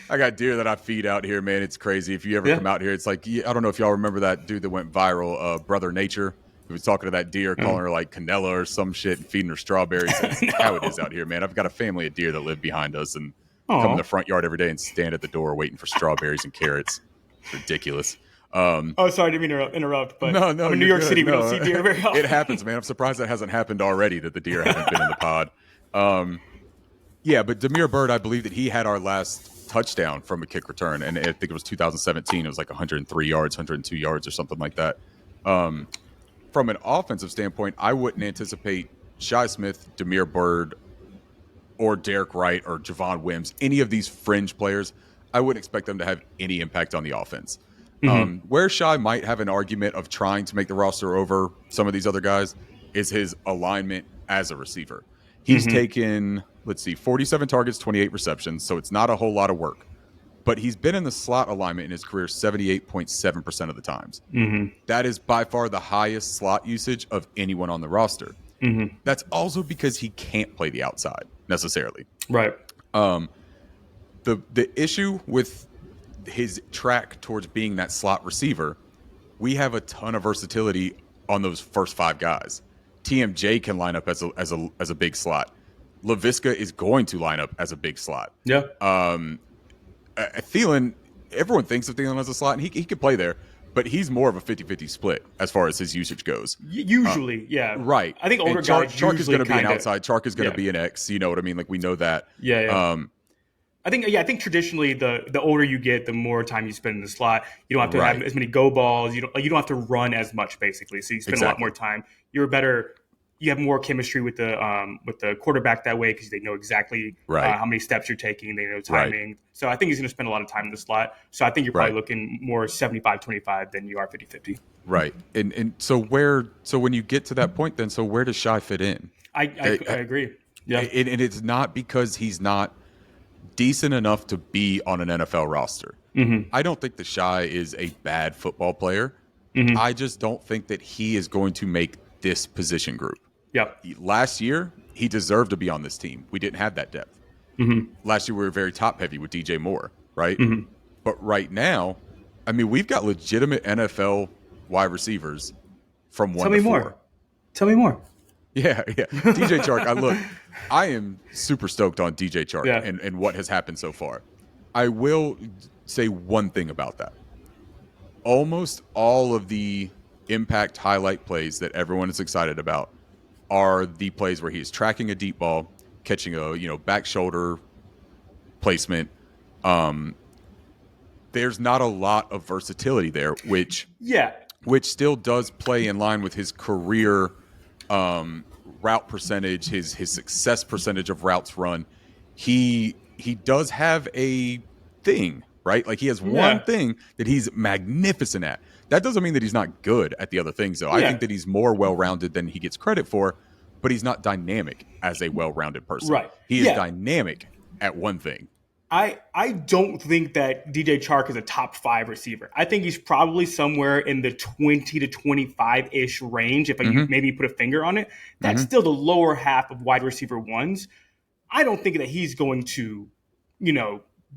S2: I got deer that I feed out here, man. It's crazy. If you ever come out here, it's like, I don't know if y'all remember that dude that went viral, Brother Nature. He was talking to that deer, calling her like Canella or some shit and feeding her strawberries. That's how it is out here, man. I've got a family of deer that live behind us and come in the front yard every day and stand at the door waiting for strawberries and carrots. It's ridiculous.
S1: Sorry, I didn't mean to interrupt, but
S2: no,
S1: in New York City, we don't see deer very often.
S2: It happens, man. I'm surprised that hasn't happened already, that the deer haven't been in the pod. But Damiere Byrd, I believe that he had our last touchdown from a kick return, and I think it was 2017. It was like 103 yards, 102 yards or something like that. From an offensive standpoint, I wouldn't anticipate Shi Smith, Damiere Byrd, or Derek Wright or Javon Wims, any of these fringe players. I wouldn't expect them to have any impact on the offense. Where Shi might have an argument of trying to make the roster over some of these other guys is his alignment as a receiver. He's taken, 47 targets, 28 receptions, so it's not a whole lot of work. But he's been in the slot alignment in his career 78.7% of the times. That is by far the highest slot usage of anyone on the roster. That's also because he can't play the outside necessarily.
S1: Right.
S2: The issue with his track towards being that slot receiver, we have a ton of versatility on those first 5 guys. TMJ can line up as a big slot. Laviska is going to line up as a big slot.
S1: Yeah.
S2: Thielen, everyone thinks of Thielen as a slot, and he could play there, but he's more of a 50-50 split as far as his usage goes.
S1: Usually, yeah.
S2: Right.
S1: I think older guys
S2: Chark is going to be an outside. Chark is going to be an X. You know what I mean? Like, we know that.
S1: Yeah. I think traditionally the older you get, the more time you spend in the slot. You don't have to have as many go balls. You don't have to run as much, basically. So you spend a lot more time. You have more chemistry with the quarterback that way because they know exactly how many steps you're taking. They know timing. Right. So I think he's going to spend a lot of time in the slot. So I think you're probably looking more 75-25 than you are 50-50.
S2: Right. And so when you get to that point, then where does Shi fit in?
S1: I agree. Yeah.
S2: And it's not because he's not decent enough to be on an NFL roster. I don't think that Shi is a bad football player. I just don't think that he is going to make this position group.
S1: Yeah.
S2: Last year, he deserved to be on this team. We didn't have that depth. Last year, we were very top heavy with DJ Moore, right? But right now, I mean, we've got legitimate NFL wide receivers from 1 to 4.
S1: Tell me more.
S2: Yeah. DJ Chark, I am super stoked on DJ Chark and what has happened so far. I will say one thing about that. Almost all of the impact highlight plays that everyone is excited about are the plays where he is tracking a deep ball, catching a back shoulder placement. There's not a lot of versatility there, which still does play in line with his career route percentage, his success percentage of routes run. He does have a thing, right? Like, he has one thing that he's magnificent at. That doesn't mean that he's not good at the other things, though. I think that he's more well-rounded than he gets credit for, but he's not dynamic as a well-rounded person.
S1: Right.
S2: He is dynamic at one thing.
S1: I don't think that DJ Chark is a top 5 receiver. I think he's probably somewhere in the 20 to 25-ish range, if you maybe put a finger on it. That's still the lower half of wide receiver ones. I don't think that he's going to,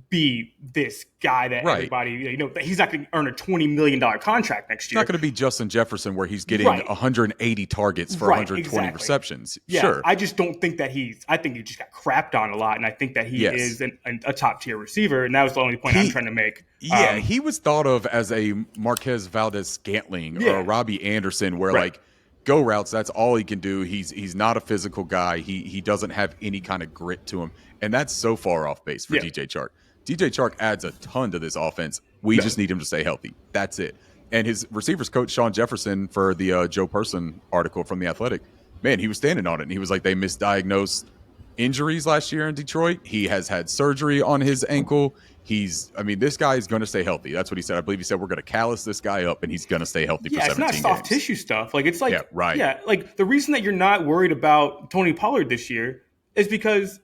S1: be this guy that
S2: Right.
S1: everybody, that he's not going to earn a $20 million contract next
S2: It's
S1: year.
S2: not going to be Justin Jefferson where he's getting 180 targets for 120 receptions.
S1: Yeah,
S2: sure.
S1: I just don't think that I think he just got crapped on a lot. And I think that he is a top tier receiver. And that was the only point I'm trying to make.
S2: Yeah, he was thought of as a Marquez Valdez-Scantling or a Robbie Anderson where like go routes, that's all he can do. He's not a physical guy. He doesn't have any kind of grit to him. And that's so far off base for DJ Chark. DJ Chark adds a ton to this offense. We just need him to stay healthy. That's it. And his receivers coach, Sean Jefferson, for the Joe Person article from The Athletic, man, he was standing on it. And he was like, they misdiagnosed injuries last year in Detroit. He has had surgery on his ankle. This guy is going to stay healthy. That's what he said. I believe he said, we're going to callus this guy up and he's going to stay healthy for 17 games.
S1: It's not soft tissue stuff. Like, it's like,
S2: right.
S1: Like the reason that you're not worried about Tony Pollard this year is because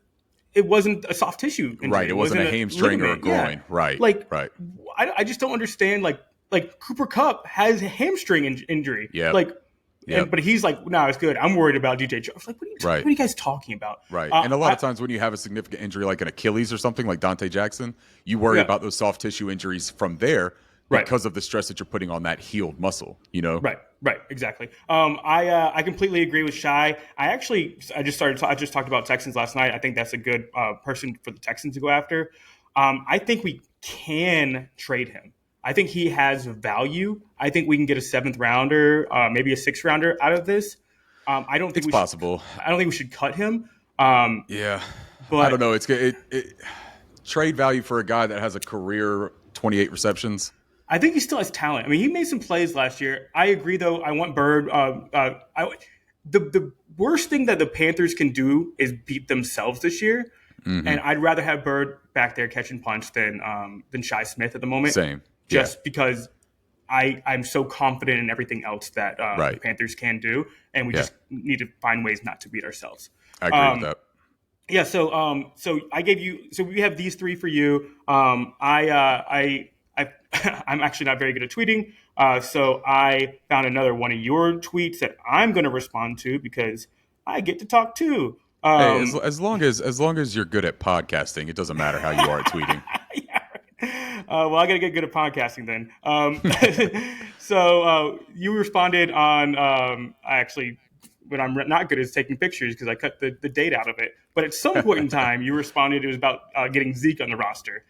S1: it wasn't a soft tissue injury.
S2: Right. It wasn't a hamstring or a groin.
S1: Yeah.
S2: Right.
S1: Like,
S2: right.
S1: I just don't understand. Like Cooper Kupp has a hamstring injury.
S2: Yeah.
S1: But he's like, no, it's good. I'm worried about DJ Jones. Like, what are you guys talking about?
S2: Right. And a lot of times when you have a significant injury like an Achilles or something like Dante Jackson, you worry about those soft tissue injuries from there because of the stress that you're putting on that healed muscle,
S1: Right, exactly. I completely agree with Shy. I just talked about Texans last night. I think that's a good person for the Texans to go after. I think we can trade him. I think he has value. I think we can get a 7th rounder, maybe a 6th rounder out of this. I don't think
S2: it's possible.
S1: I don't think we should cut him.
S2: But I don't know. It's trade value for a guy that has a career 28 receptions.
S1: I think he still has talent. I mean, he made some plays last year. I agree, though. I want Bird. The worst thing that the Panthers can do is beat themselves this year. Mm-hmm. And I'd rather have Bird back there catching punch than Shi Smith at the moment.
S2: Same.
S1: Just because I'm so confident in everything else that the Panthers can do, and we just need to find ways not to beat ourselves.
S2: I agree with that.
S1: Yeah. So I gave you. So we have these 3 for you. I'm actually not very good at tweeting, so I found another one of your tweets that I'm going to respond to because I get to talk too.
S2: Hey, as long as you're good at podcasting, it doesn't matter how you are at tweeting.
S1: Well, I got to get good at podcasting then. So you responded on actually what I'm not good at is taking pictures because I cut the date out of it. But at some point in time, you responded it was about getting Zeke on the roster.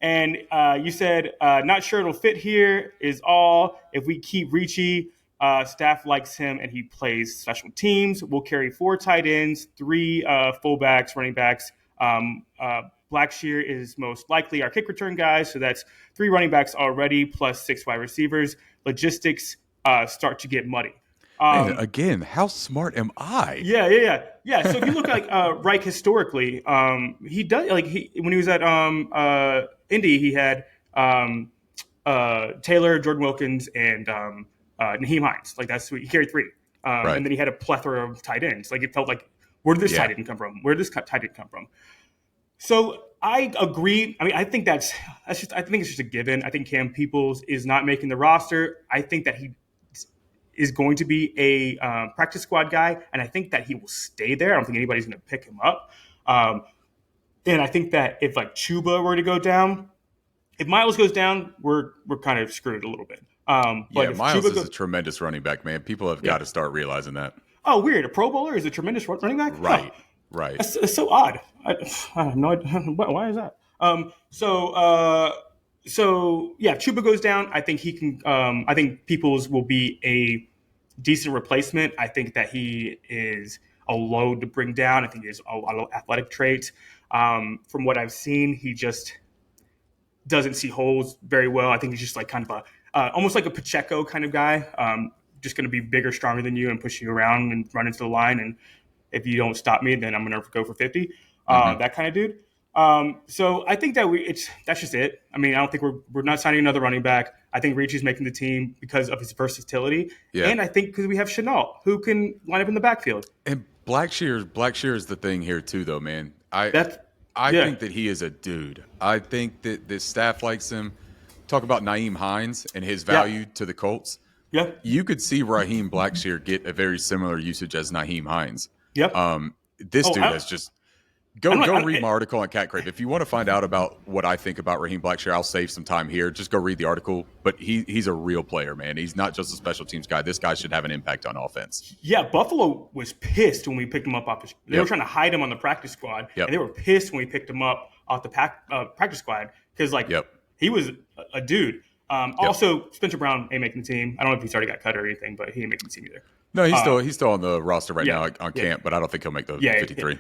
S1: And you said, not sure it'll fit here is all. If we keep Ricci, staff likes him and he plays special teams. We'll carry 4 tight ends, 3 fullbacks, running backs. Blackshear is most likely our kick return guy. So that's 3 running backs already plus 6 wide receivers. Logistics start to get muddy.
S2: Again, how smart am I?
S1: Yeah. So if you look like Reich historically, he does when he was at Indy, he had Taylor, Jordan Wilkins, and Naheem Hines. Like that's he carried 3, and then he had a plethora of tight ends. Like it felt like where did this tight end come from? Where did this tight end come from? So I agree. I mean, I think I think it's just a given. I think Cam Peoples is not making the roster. I think that he is going to be a practice squad guy, and I think that he will stay there. I don't think anybody's going to pick him up. And I think that if like Chuba were to go down, if Miles goes down, we're kind of screwed a little bit. But
S2: Miles is a tremendous running back, man. People have got to start realizing that.
S1: Oh, weird. A Pro Bowler is a tremendous running back?
S2: Right,
S1: oh.
S2: right.
S1: It's so odd. I have no idea. Why is that? So if Chuba goes down, I think he can. I think Peoples will be a decent replacement. I think that he is a load to bring down. I think he has a lot of athletic traits. From what I've seen, he just doesn't see holes very well. I think he's just like kind of almost like a Pacheco kind of guy. Just going to be bigger, stronger than you, and push you around and run into the line. And if you don't stop me, then I'm going to go for 50. That kind of dude. So I think that that's just it. I mean, I don't think we're not signing another running back. I think Ricci's making the team because of his versatility. Yeah. And I think because we have Chenault, who can line up in the backfield.
S2: And Blackshear is the thing here too, though, man. I think that he is a dude. I think that this staff likes him. Talk about Naeem Hines and his value to the Colts.
S1: Yeah.
S2: You could see Raheem Blackshear get a very similar usage as Naeem Hines.
S1: Yep.
S2: This dude has just Go read my article on Cat Crave. If you want to find out about what I think about Raheem Blackshear, I'll save some time here. Just go read the article. But he's a real player, man. He's not just a special teams guy. This guy should have an impact on offense.
S1: Yeah, Buffalo was pissed when we picked him up off. They were trying to hide him on the practice squad, and they were pissed when we picked him up off the practice squad because he was a dude. Also, Spencer Brown ain't making the team. I don't know if he's already got cut or anything, but he ain't making the team either.
S2: No, he's still on the roster right now on camp, but I don't think he'll make the 53.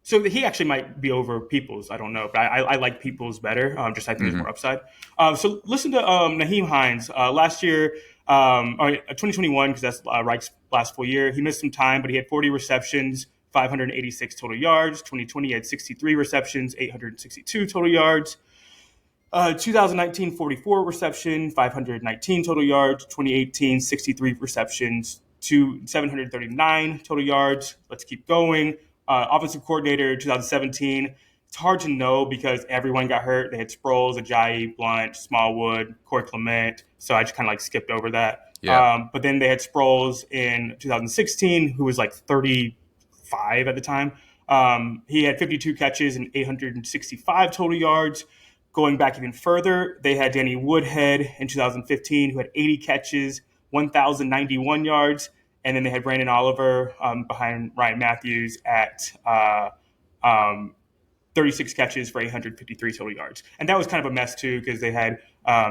S1: So he actually might be over Peoples. I don't know, but I like Peoples better. I think there's more upside. So listen to Nyheim Hines. Last year, 2021, because that's Reich's last full year, he missed some time, but he had 40 receptions, 586 total yards. 2020, he had 63 receptions, 862 total yards. 2019, 44 reception, 519 total yards. 2018, 63 receptions, 739 total yards. Let's keep going. Offensive coordinator, 2017. It's hard to know because everyone got hurt. They had Sproles, Ajayi, Blunt, Smallwood, Corey Clement. So I just kind of skipped over that. Yeah. But then they had Sproles in 2016, who was 35 at the time. He had 52 catches and 865 total yards. Going back even further, they had Danny Woodhead in 2015, who had 80 catches, 1,091 yards. And then they had Brandon Oliver behind Ryan Matthews at 36 catches for 853 total yards. And that was kind of a mess too because they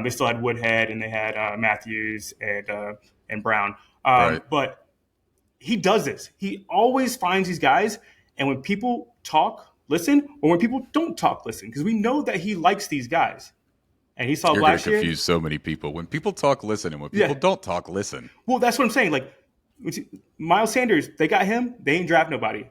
S1: still had Woodhead and they had Matthews and Brown. But he does this. He always finds these guys, and when people talk, listen, or when people don't talk, listen, because we know that he likes these guys. And he saw
S2: You're
S1: last year.
S2: You're going to confuse so many people. When people talk, listen, and when people don't talk, listen.
S1: Well, that's what I'm saying. Miles Sanders, they got him. They ain't draft nobody.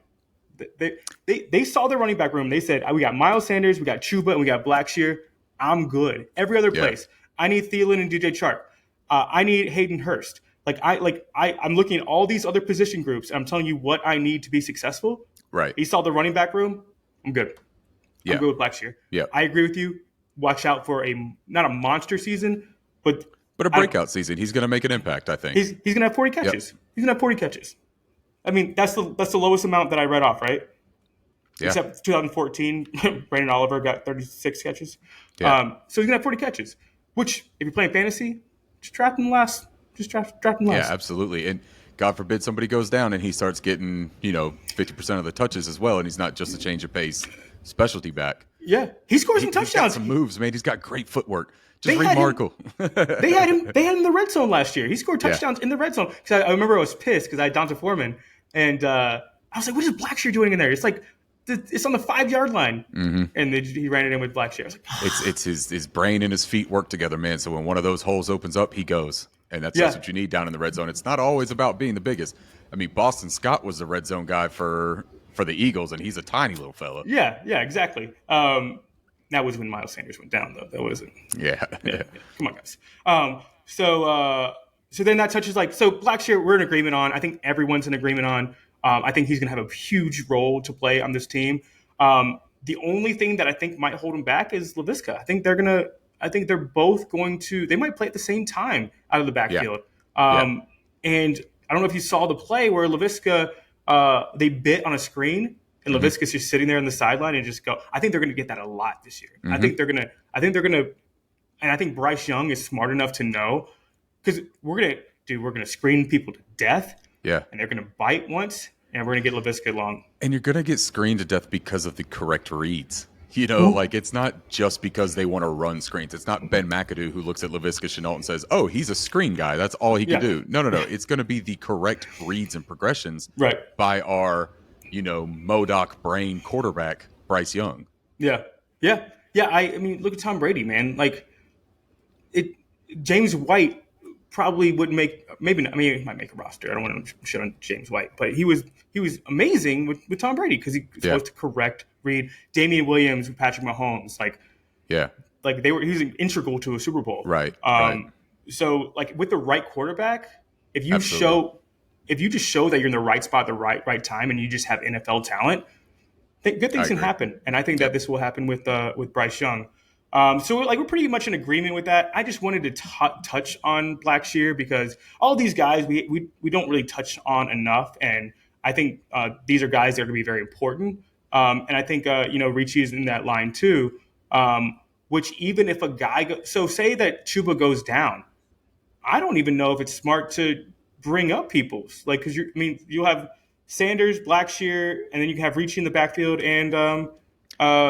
S1: They saw their running back room. They said, we got Miles Sanders, we got Chuba, and we got Blackshear. I'm good. Every other place. I need Thielen and DJ Chark. I need Hayden Hurst. I'm looking at all these other position groups, and I'm telling you what I need to be successful.
S2: Right.
S1: He saw the running back room. I'm good. I'm good with Blackshear.
S2: Yeah.
S1: I agree with you. Watch out for not a monster season, but
S2: a breakout season. He's going to make an impact, I think.
S1: He's going to have 40 catches. Yep. He's going to have 40 catches. I mean, that's the lowest amount that I read off, right? Yeah. Except 2014, Brandon Oliver got 36 catches. Yeah. So he's going to have 40 catches, which, if you're playing fantasy, just draft him last. Just draft him last.
S2: Yeah, absolutely. And God forbid somebody goes down and he starts getting, 50% of the touches as well, and he's not just a change of pace specialty back.
S1: Yeah. He scores some touchdowns.
S2: He's got some moves, man. He's got great footwork. Just read Markle.
S1: They had him in the red zone last year. He scored touchdowns in the red zone. Because I remember I was pissed because I had Donta Foreman. And I was like, what is Blackshear doing in there? It's it's on the 5-yard line. Mm-hmm. And he ran it in with Blackshear. I was like,
S2: it's his brain and his feet work together, man. So when one of those holes opens up, he goes. And that's what you need down in the red zone. It's not always about being the biggest. I mean, Boston Scott was the red zone guy for the Eagles, and he's a tiny little fella.
S1: Yeah, exactly. That was when Miles Sanders went down, though. That wasn't.
S2: Yeah.
S1: Come on, guys. So then that touches so Blackshear, we're in agreement on. I think everyone's in agreement on. I think he's going to have a huge role to play on this team. The only thing that I think might hold him back is Laviska. I think they're both going to. They might play at the same time out of the backfield. And I don't know if you saw the play where Laviska they bit on a screen. And Laviska's just sitting there on the sideline and just go. I think they're going to get that a lot this year. Mm-hmm. I think they're going to, and I think Bryce Young is smart enough to know because we're going to screen people to death.
S2: Yeah.
S1: And they're going to bite once, and we're going to get Laviska long.
S2: And you're going to get screened to death because of the correct reads. It's not just because they want to run screens. It's not Ben McAdoo who looks at Laviska Shenault and says, oh, he's a screen guy. That's all he can do. No. It's going to be the correct reads and progressions by our MODOK brain quarterback, Bryce Young. Yeah. I mean, look at Tom Brady, man. James White probably wouldn't make, maybe not, I mean, he might make a roster. I don't want to shit on James White, but he was amazing with Tom Brady because he was supposed to correct read. Damian Williams with Patrick Mahomes, he was integral to a Super Bowl. Right.
S1: So with the right quarterback, if you just show that you're in the right spot at the right time and you just have NFL talent, good things can happen. And I think that this will happen with Bryce Young. So we're pretty much in agreement with that. I just wanted to touch on Blackshear because all these guys we don't really touch on enough. And I think these are guys that are going to be very important. And I think Ricci is in that line too. Which even if a guy so say that Chuba goes down, I don't even know if it's smart to bring up Peoples, like because you'll have Sanders, Blackshear, and then you can have Ricci in the backfield and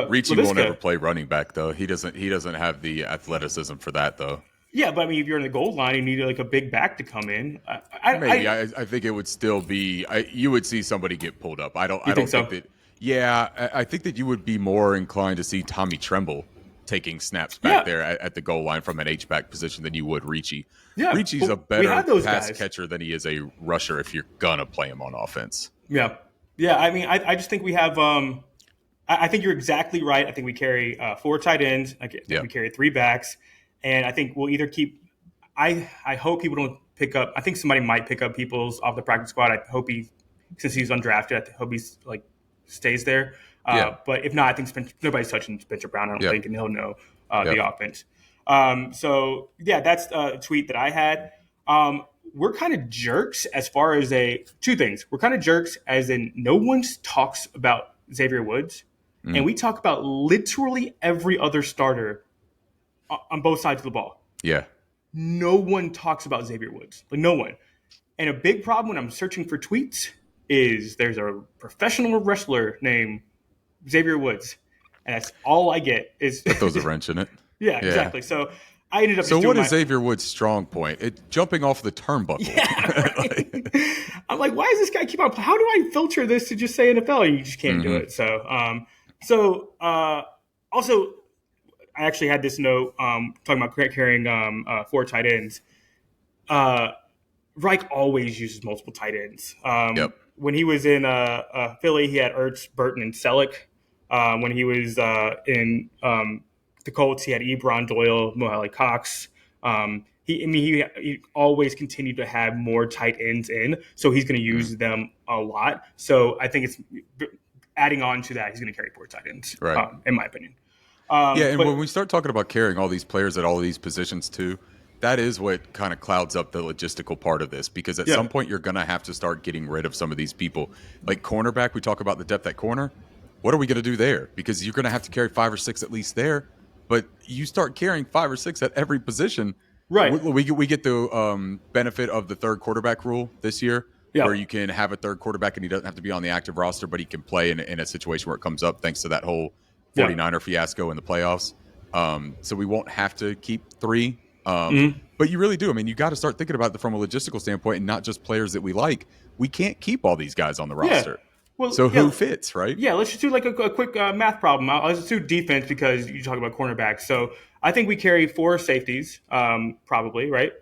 S2: Ricci won't ever
S1: Laviska.
S2: play running back though. He doesn't have the athleticism for that though.
S1: Yeah, but I mean, if you're in the goal line, you need like a big back to come in.
S2: Maybe I think it would still be you would see somebody get pulled up. I don't
S1: You think so?
S2: think that. Yeah, I think that you would be more inclined to see Tommy Tremble taking snaps back there at the goal line from an H back position than you would Ricci.
S1: Yeah,
S2: Ricci's a
S1: we
S2: better
S1: have those
S2: pass
S1: guys.
S2: catcher than he is a rusher if you're gonna play him on offense.
S1: Yeah, yeah. I mean, I just think we have. I think you're exactly right. I think we carry 4 tight ends. We carry 3 backs, and I think we'll either keep. I hope people don't pick up. I think somebody might pick up Peoples off the practice squad. I hope since he's undrafted, I hope he's like stays there. But if not, I think nobody's touching Spencer Brown. I don't think, and he'll know the offense. So yeah, that's a tweet that I had. We're kind of jerks as far as 2 things. We're kind of jerks as in no one talks about Xavier Woods, and we talk about literally every other starter on both sides of the ball.
S2: Yeah.
S1: No one talks about Xavier Woods. Like, no one. And a big problem when I'm searching for tweets is there's a professional wrestler named Xavier Woods. And that's all I get is
S2: that throws a wrench in it.
S1: Yeah, exactly. So I ended up
S2: So what is Xavier Woods' strong point? Jumping off the turnbuckle.
S1: Yeah, right? I'm like, why does this guy keep on? How do I filter this to just say NFL? You just can't do it. So, also, I actually had this note talking about carrying 4 tight ends. Reich always uses multiple tight ends. When he was in Philly, he had Ertz, Burton, and Selleck. When he was in the Colts, he had Ebron, Doyle, Mohali Cox. He always continued to have more tight ends in, so he's going to use them a lot. So I think it's adding on to that, he's going to carry 4 tight ends, in my opinion.
S2: But when we start talking about carrying all these players at all of these positions too, that is what kind of clouds up the logistical part of this, because at some point you're going to have to start getting rid of some of these people. Like cornerback, we talk about the depth at corner. What are we going to do there? Because you're going to have to carry 5 or 6 at least there. But you start carrying 5 or 6 at every position.
S1: Right.
S2: We get the benefit of the 3rd quarterback rule this year, where you can have a 3rd quarterback and he doesn't have to be on the active roster, but he can play in a situation where it comes up thanks to that whole 49er fiasco in the playoffs. So we won't have to keep 3. But you really do. I mean, you got to start thinking about it from a logistical standpoint and not just players that we like. We can't keep all these guys on the roster. Well, so who fits, right?
S1: Yeah, let's just do like a quick math problem. I'll just do defense because you talk about cornerbacks. So I think we carry 4 safeties, probably, right?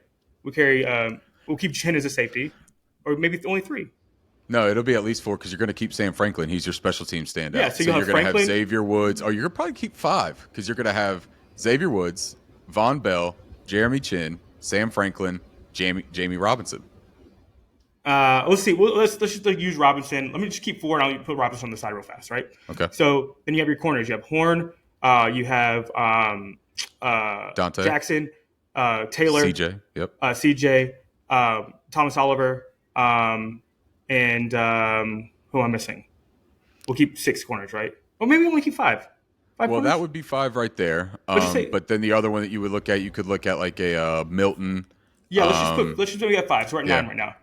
S1: We'll keep Chin as a safety, or maybe only 3.
S2: No, it'll be at least 4 because you're going to keep Sam Franklin. He's your special team standout.
S1: Yeah, so
S2: you're going to have Xavier Woods. Oh, you're going to probably keep 5 because you're going to have Xavier Woods, Von Bell, Jeremy Chin, Sam Franklin, Jamie Robinson.
S1: Let's see. Well, let's just use Robinson. Let me just keep 4, and I'll put Robinson on the side real fast, right?
S2: Okay.
S1: So then you have your corners. You have Horn. You have
S2: Dante
S1: Jackson, Taylor,
S2: CJ. Yep.
S1: CJ, Thomas Oliver, and who am I missing? We'll keep 6 corners, right? Or maybe only keep 5. 5 corners?
S2: That would be 5 right there. But then the other one that you would look at, you could look at like a Milton.
S1: Yeah, let's just put we got 5. So we're at 9 right now.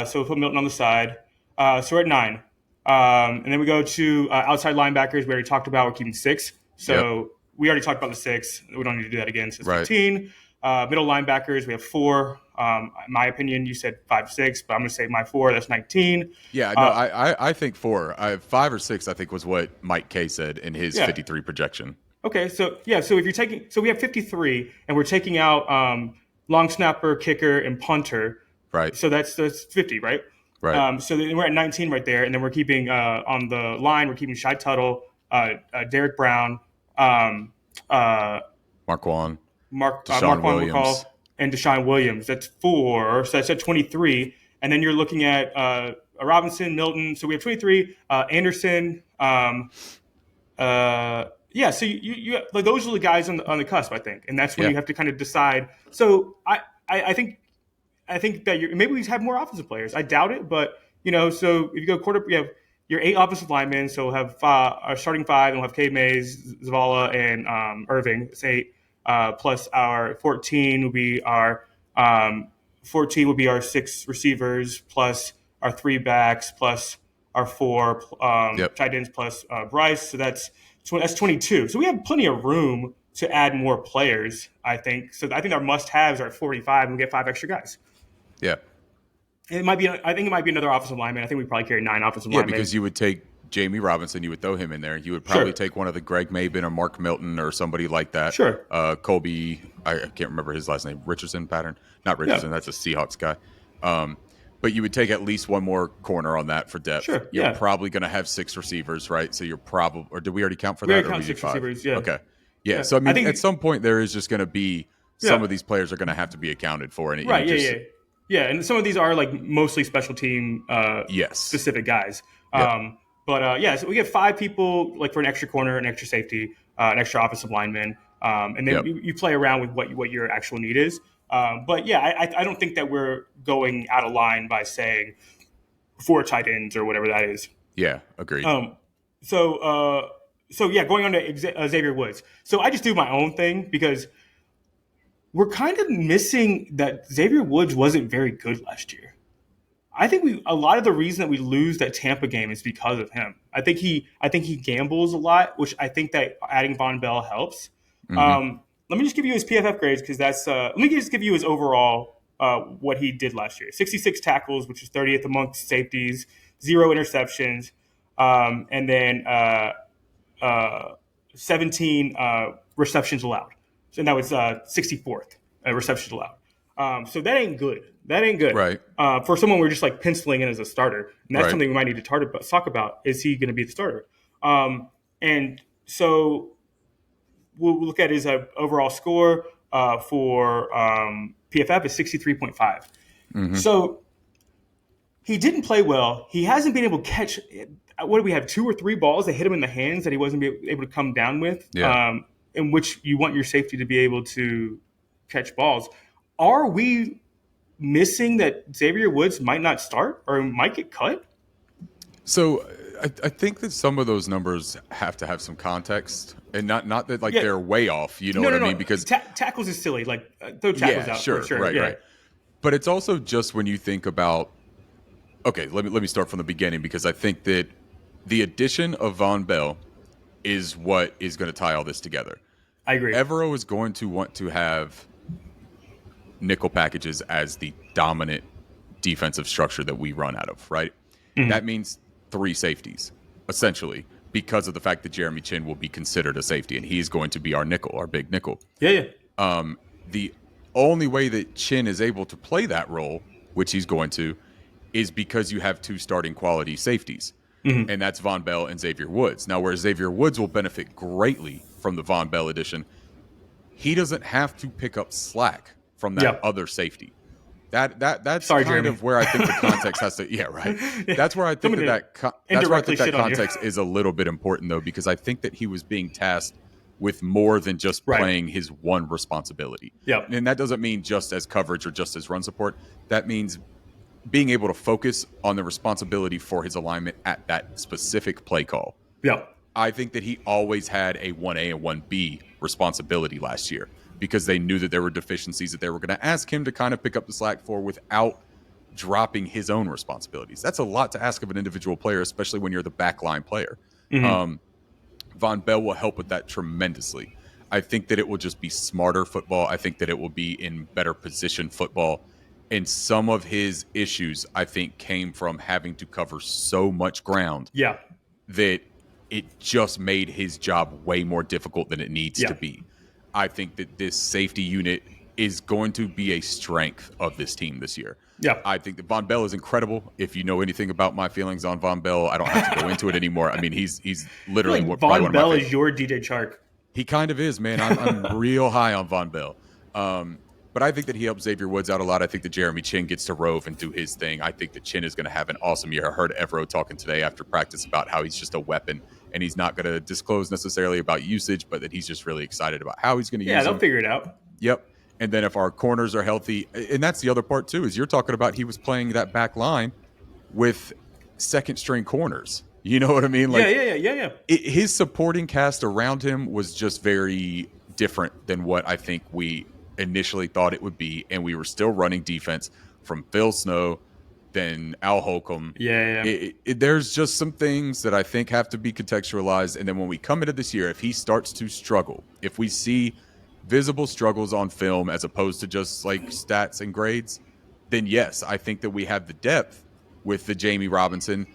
S1: So we'll put Milton on the side. So we're at 9. And then we go to outside linebackers. We already talked about we're keeping 6. So we already talked about the 6. We don't need to do that again. So it's 15. Middle linebackers, we have 4. In my opinion, you said 5, 6, but I'm going to say my 4. That's 19.
S2: Yeah, no, I think 4. 5 or 6, I think, was what Mike K said in his 53 projection.
S1: Okay, so if you're taking – so we have 53, and we're taking out long snapper, kicker, and punter.
S2: Right.
S1: So that's 50, right?
S2: Right.
S1: So then we're at 19 right there, and then we're keeping on the line, we're keeping Shai Tuttle, Derek Brown,
S2: Marquand.
S1: Mark
S2: Williams.
S1: McCall, and Deshaun Williams. That's 4. So that's at 23. And then you're looking at Robinson, Milton. So we have 23. Anderson. So you like those are the guys on the cusp, I think, and that's when you have to kind of decide. So I think that maybe we have more offensive players. I doubt it, but so if you go quarter, your 8 offensive linemen. So we'll have our starting 5, and we'll have Cade Mays, Zavala, and Irving. It's 8. Plus our 14 will be our 6 receivers, plus our 3 backs, plus our 4 tight ends, plus Bryce. So that's 22. So we have plenty of room to add more players, I think. So I think our must-haves are at 45, and we get 5 extra guys.
S2: Yeah.
S1: I think it might be another offensive lineman. I think we probably carry 9 offensive
S2: Yeah,
S1: linemen.
S2: because you would take Jamie Robinson, you would throw him in there. You would probably take one of the Greg Mabin or Mark Milton or somebody like that.
S1: Sure.
S2: Colby, I can't remember his last name. Richardson pattern? Not Richardson. That's a Seahawks guy. But you would take at least one more corner on that for depth.
S1: Sure.
S2: You're probably going to have 6 receivers, right? So you're probably, or did we already count for
S1: we
S2: that?
S1: We already count 6 receivers, yeah.
S2: Okay. Yeah. So, I think at some point there is just going to be some of these players are going to have to be accounted for. And
S1: Yeah, and some of these are like mostly special team specific guys. So we get 5 people like for an extra corner, an extra safety, an extra offensive lineman, and then you play around with what your actual need is. I don't think that we're going out of line by saying 4 tight ends or whatever that is.
S2: Yeah, agreed.
S1: Going on to Xavier Woods. So I just do my own thing because we're kind of missing that Xavier Woods wasn't very good last year. I think a lot of the reason that we lose that Tampa game is because of him. I think he gambles a lot, which I think that adding Von Bell helps. Mm-hmm. Let me just give you his PFF grades because that's. Let me just give you his overall what he did last year. 66 tackles, which is 30th amongst safeties, 0 interceptions, and then 17 receptions allowed. So that was 64th receptions allowed. So that ain't good.
S2: Right.
S1: For someone we're just like penciling in as a starter. And that's something we might need to talk about. Is he going to be the starter? And so we'll look at his overall score for PFF is 63.5. Mm-hmm. So he didn't play well. He hasn't been able to catch – what do we have, 2 or 3 balls that hit him in the hands that he wasn't able to come down with? Yeah. In which you want your safety to be able to catch balls. Are we missing that Xavier Woods might not start or might get cut?
S2: So I think that some of those numbers have to have some context, and not that they're way off. You know what I mean? Because
S1: tackles is silly. Like throw tackles out.
S2: Sure, right. But it's also just when you think about. Okay, let me start from the beginning because I think that the addition of Von Bell is what is going to tie all this together.
S1: I agree.
S2: Evero is going to want to have nickel packages as the dominant defensive structure that we run out of, right? Mm-hmm. That means 3 safeties, essentially, because of the fact that Jeremy Chin will be considered a safety, and he's going to be our nickel, our big nickel.
S1: Yeah.
S2: The only way that Chin is able to play that role, which he's going to, is because you have 2 starting quality safeties. Mm-hmm. And that's Von Bell and Xavier Woods. Now, where Xavier Woods will benefit greatly from the Von Bell addition, he doesn't have to pick up slack from that other safety. That's
S1: Jeremy.
S2: Of where I think the context has to. Yeah, right. That's where I think that context is a little bit important, though, because I think that he was being tasked with more than just playing his one responsibility.
S1: Yeah,
S2: and that doesn't mean just as coverage or just as run support. That means being able to focus on the responsibility for his alignment at that specific play call.
S1: Yeah.
S2: I think that he always had a 1A and 1B responsibility last year because they knew that there were deficiencies that they were going to ask him to kind of pick up the slack for without dropping his own responsibilities. That's a lot to ask of an individual player, especially when you're the backline player. Mm-hmm. Von Bell will help with that tremendously. I think that it will just be smarter football. I think that it will be in better position football. And some of his issues, I think, came from having to cover so much ground that it just made his job way more difficult than it needs to be. I think that this safety unit is going to be a strength of this team this year.
S1: Yeah,
S2: I think that Von Bell is incredible. If you know anything about my feelings on Von Bell, I don't have to go into it anymore. I mean, he's literally
S1: Von Bell is your DJ Chark.
S2: He kind of is, man. I'm real high on Von Bell. But I think that he helps Xavier Woods out a lot. I think that Jeremy Chin gets to rove and do his thing. I think that Chin is going to have an awesome year. I heard Evero talking today after practice about how he's just a weapon, and he's not going to disclose necessarily about usage, but that he's just really excited about how he's going to use him.
S1: Yeah, they'll figure it out.
S2: Yep. And then if our corners are healthy, and that's the other part too, is you're talking about he was playing that back line with second-string corners. You know what I mean? Like,
S1: Yeah.
S2: his supporting cast around him was just very different than what I think we initially thought it would be. And we were still running defense from Phil Snow, then Al Holcomb.
S1: Yeah.
S2: There's just some things that I think have to be contextualized. And then when we come into this year, if he starts to struggle, if we see visible struggles on film as opposed to just like stats and grades, then yes, I think that we have the depth with the Jamie Robinson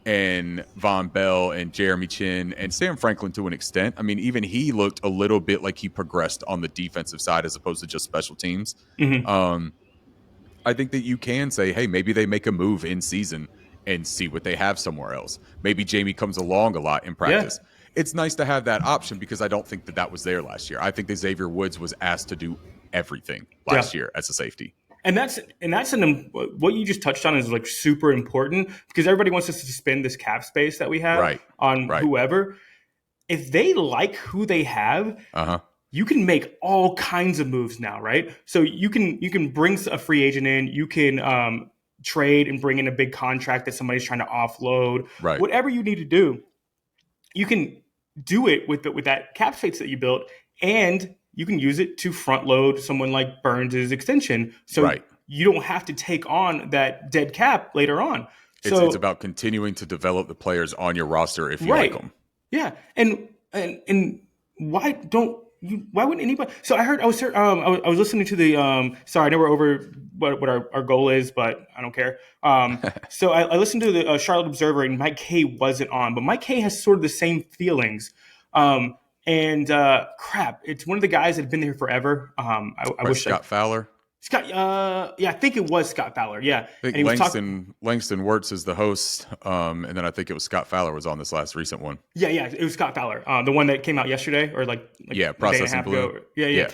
S2: and Von Bell and Jeremy Chin and Sam Franklin to an extent. I mean, even he looked a little bit like he progressed on the defensive side as opposed to just special teams. I think that you can say, hey, maybe they make a move in season and see what they have somewhere else. Maybe Jamie comes along a lot in practice.
S1: Yeah.
S2: It's nice to have that option because I don't think that was there last year. I think that Xavier Woods was asked to do everything last year as a safety.
S1: And that's what you just touched on is like super important because everybody wants us to spend this cap space that we have on whoever. If they like who they have, you can make all kinds of moves now, right? So you can bring a free agent in, you can trade and bring in a big contract that somebody's trying to offload.
S2: Right.
S1: Whatever you need to do, you can do it with that cap space that you built, and you can use it to front load someone like Burns' extension. So you don't have to take on that dead cap later on.
S2: It's about continuing to develop the players on your roster if you like them.
S1: Yeah. And why wouldn't anybody? So I was listening to the, sorry, I know we're over what our goal is, but I don't care. So I listened to the Charlotte Observer and Mike Kay wasn't on, but Mike Kay has sort of the same feelings. And crap, it's one of the guys that have been there forever. I wish
S2: Scott Fowler.
S1: Scott, yeah, I think it was Scott Fowler. Yeah,
S2: I think Langston Wirtz is the host, and then I think it was Scott Fowler was on this last recent one.
S1: Yeah, it was Scott Fowler, the one that came out yesterday, or like
S2: Processing Blue.
S1: Yeah.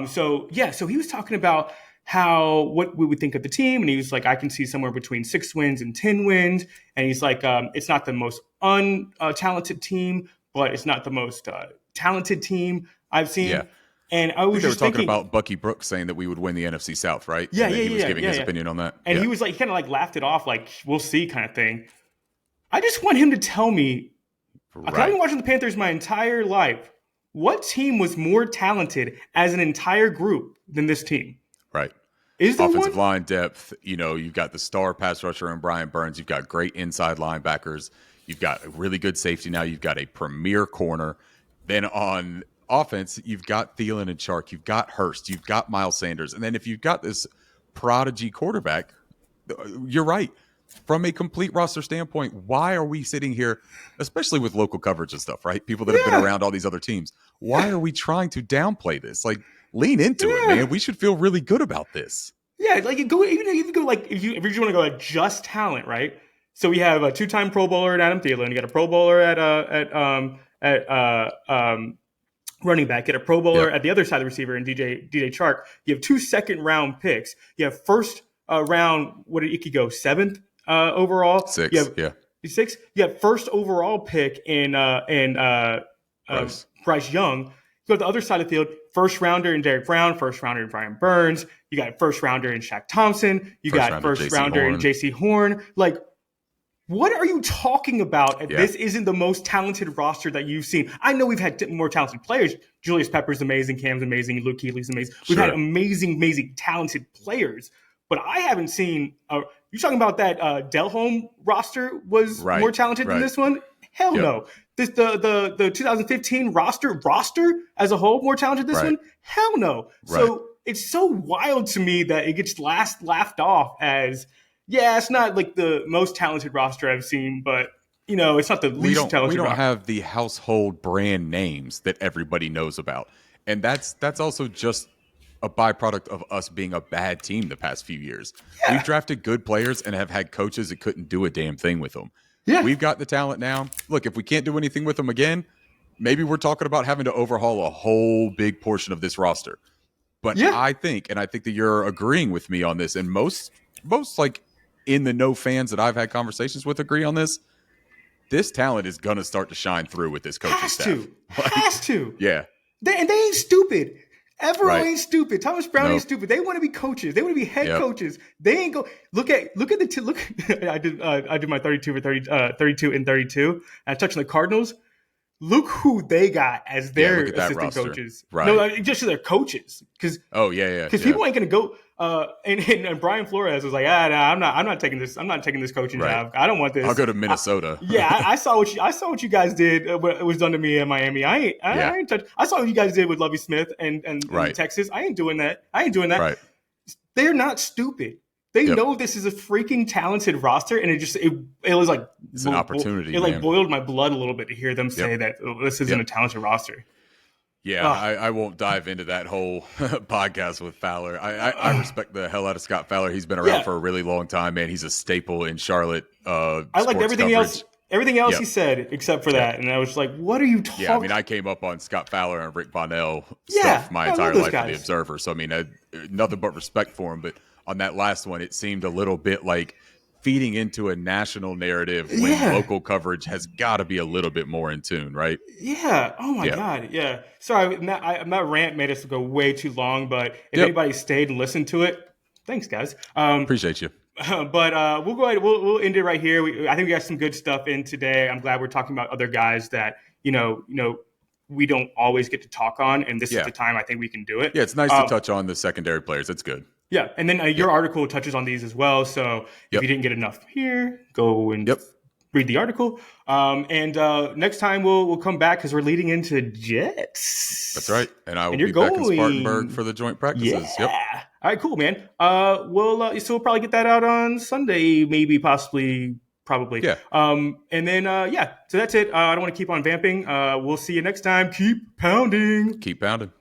S1: So he was talking about what we would think of the team, and he was like, I can see somewhere between 6 wins and 10 wins, and he's like, it's not the most untalented team, but it's not the most talented team I've seen.
S2: Yeah.
S1: And I was just
S2: talking about Bucky Brooks saying that we would win the NFC South, right?
S1: Yeah,
S2: He was giving his opinion on that.
S1: And he was like, he kind of like laughed it off, like, we'll see kind of thing. I just want him to tell me, I've been watching the Panthers my entire life. What team was more talented as an entire group than this team?
S2: Right.
S1: Is there
S2: offensive line depth? You've got the star pass rusher in Brian Burns. You've got great inside linebackers. You've got a really good safety now. You've got a premier corner. Then on offense, you've got Thielen and Chark. You've got Hurst. You've got Miles Sanders. And then if you've got this prodigy quarterback, you're right. From a complete roster standpoint, why are we sitting here, especially with local coverage and stuff, right? People that have been around all these other teams. Why are we trying to downplay this? Like, lean into it, man. We should feel really good about this.
S1: Yeah, like if you just want to go at just talent, right? So we have a 2-time Pro Bowler at Adam Thielen. You got a Pro Bowler at running back. You got a Pro Bowler at the other side of the receiver in DJ Chark. You have 2 second-round picks. You have first round. What did Icky go? 7th overall.
S2: 6.
S1: You have 6. You have first overall pick in Bryce Young. You go to the other side of the field. First rounder in Derek Brown. First rounder in Brian Burns. You got first rounder in Shaq Thompson. You got first rounder in JC Horn. Like, what are you talking about? This isn't the most talented roster that you've seen. I know we've had more talented players. Julius Pepper's amazing. Cam's amazing. Luke Keeley's amazing. We've had amazing, talented players. But I haven't seen you're talking about that Delholm roster was more talented than this one? Hell no. The 2015 roster as a whole more talented than this one? Hell no. So it's so wild to me that it gets laughed off as – yeah, it's not like the most talented roster I've seen, but it's not the least talented.
S2: We don't have the household brand names that everybody knows about, and that's also just a byproduct of us being a bad team the past few years. Yeah. We've drafted good players and have had coaches that couldn't do a damn thing with them. Yeah, we've got the talent now. Look, if we can't do anything with them again, maybe we're talking about having to overhaul a whole big portion of this roster. But I think that you're agreeing with me on this, and most like in the no fans that I've had conversations with agree on this. This talent is going to start to shine through with this coaching staff.
S1: Has to.
S2: Yeah.
S1: They ain't stupid. Evero
S2: Right.
S1: ain't stupid. Thomas Brown ain't
S2: Nope.
S1: stupid. They want to be coaches. They want to be head
S2: Yep.
S1: coaches. They ain't go look at the look. I did my 32 for 32 and 32. I touched on the Cardinals. Look who they got as their
S2: look at that
S1: assistant
S2: roster.
S1: coaches.
S2: Right.
S1: No, just their coaches. Because people ain't gonna go. And Brian Flores was like, I'm not taking this. I'm not taking this coaching job. I don't want this.
S2: I'll go to Minnesota.
S1: I saw what you guys did. What was done to me in Miami. I ain't touch. I saw what you guys did with Lovie Smith and Texas. I ain't doing that.
S2: Right.
S1: They're not stupid. They know this is a freaking talented roster, and it was like
S2: it's an opportunity.
S1: It boiled my blood a little bit to hear them say that this isn't a talented roster.
S2: Yeah, I won't dive into that whole podcast with Fowler. I respect the hell out of Scott Fowler. He's been around for a really long time, man. He's a staple in Charlotte.
S1: I liked everything else. Everything else he said except for that, and I was like, "What are you talking?"
S2: Yeah, I mean, I came up on Scott Fowler and Rick Bonnell stuff my entire life for the Observer, so I mean, nothing but respect for him. But on that last one, it seemed a little bit like feeding into a national narrative when local coverage has got to be a little bit more in tune, right?
S1: Yeah. Oh my God. Yeah. Sorry, that rant made us go way too long, but if anybody stayed and listened to it, thanks, guys.
S2: Appreciate you.
S1: But we'll go ahead. We'll end it right here. I think we got some good stuff in today. I'm glad we're talking about other guys that you know we don't always get to talk on, and this is the time I think we can do it.
S2: Yeah, it's nice to touch on the secondary players. That's good.
S1: Yeah, and then your article touches on these as well. So if you didn't get enough here, go and read the article. And next time we'll come back because we're leading into Jets.
S2: That's right. And I will be back in Spartanburg for the joint practices.
S1: Yeah. All right, cool, man. We'll probably get that out on Sunday, maybe, possibly, probably.
S2: Yeah.
S1: And then, so that's it. I don't want to keep on vamping. We'll see you next time. Keep pounding.
S2: Keep pounding.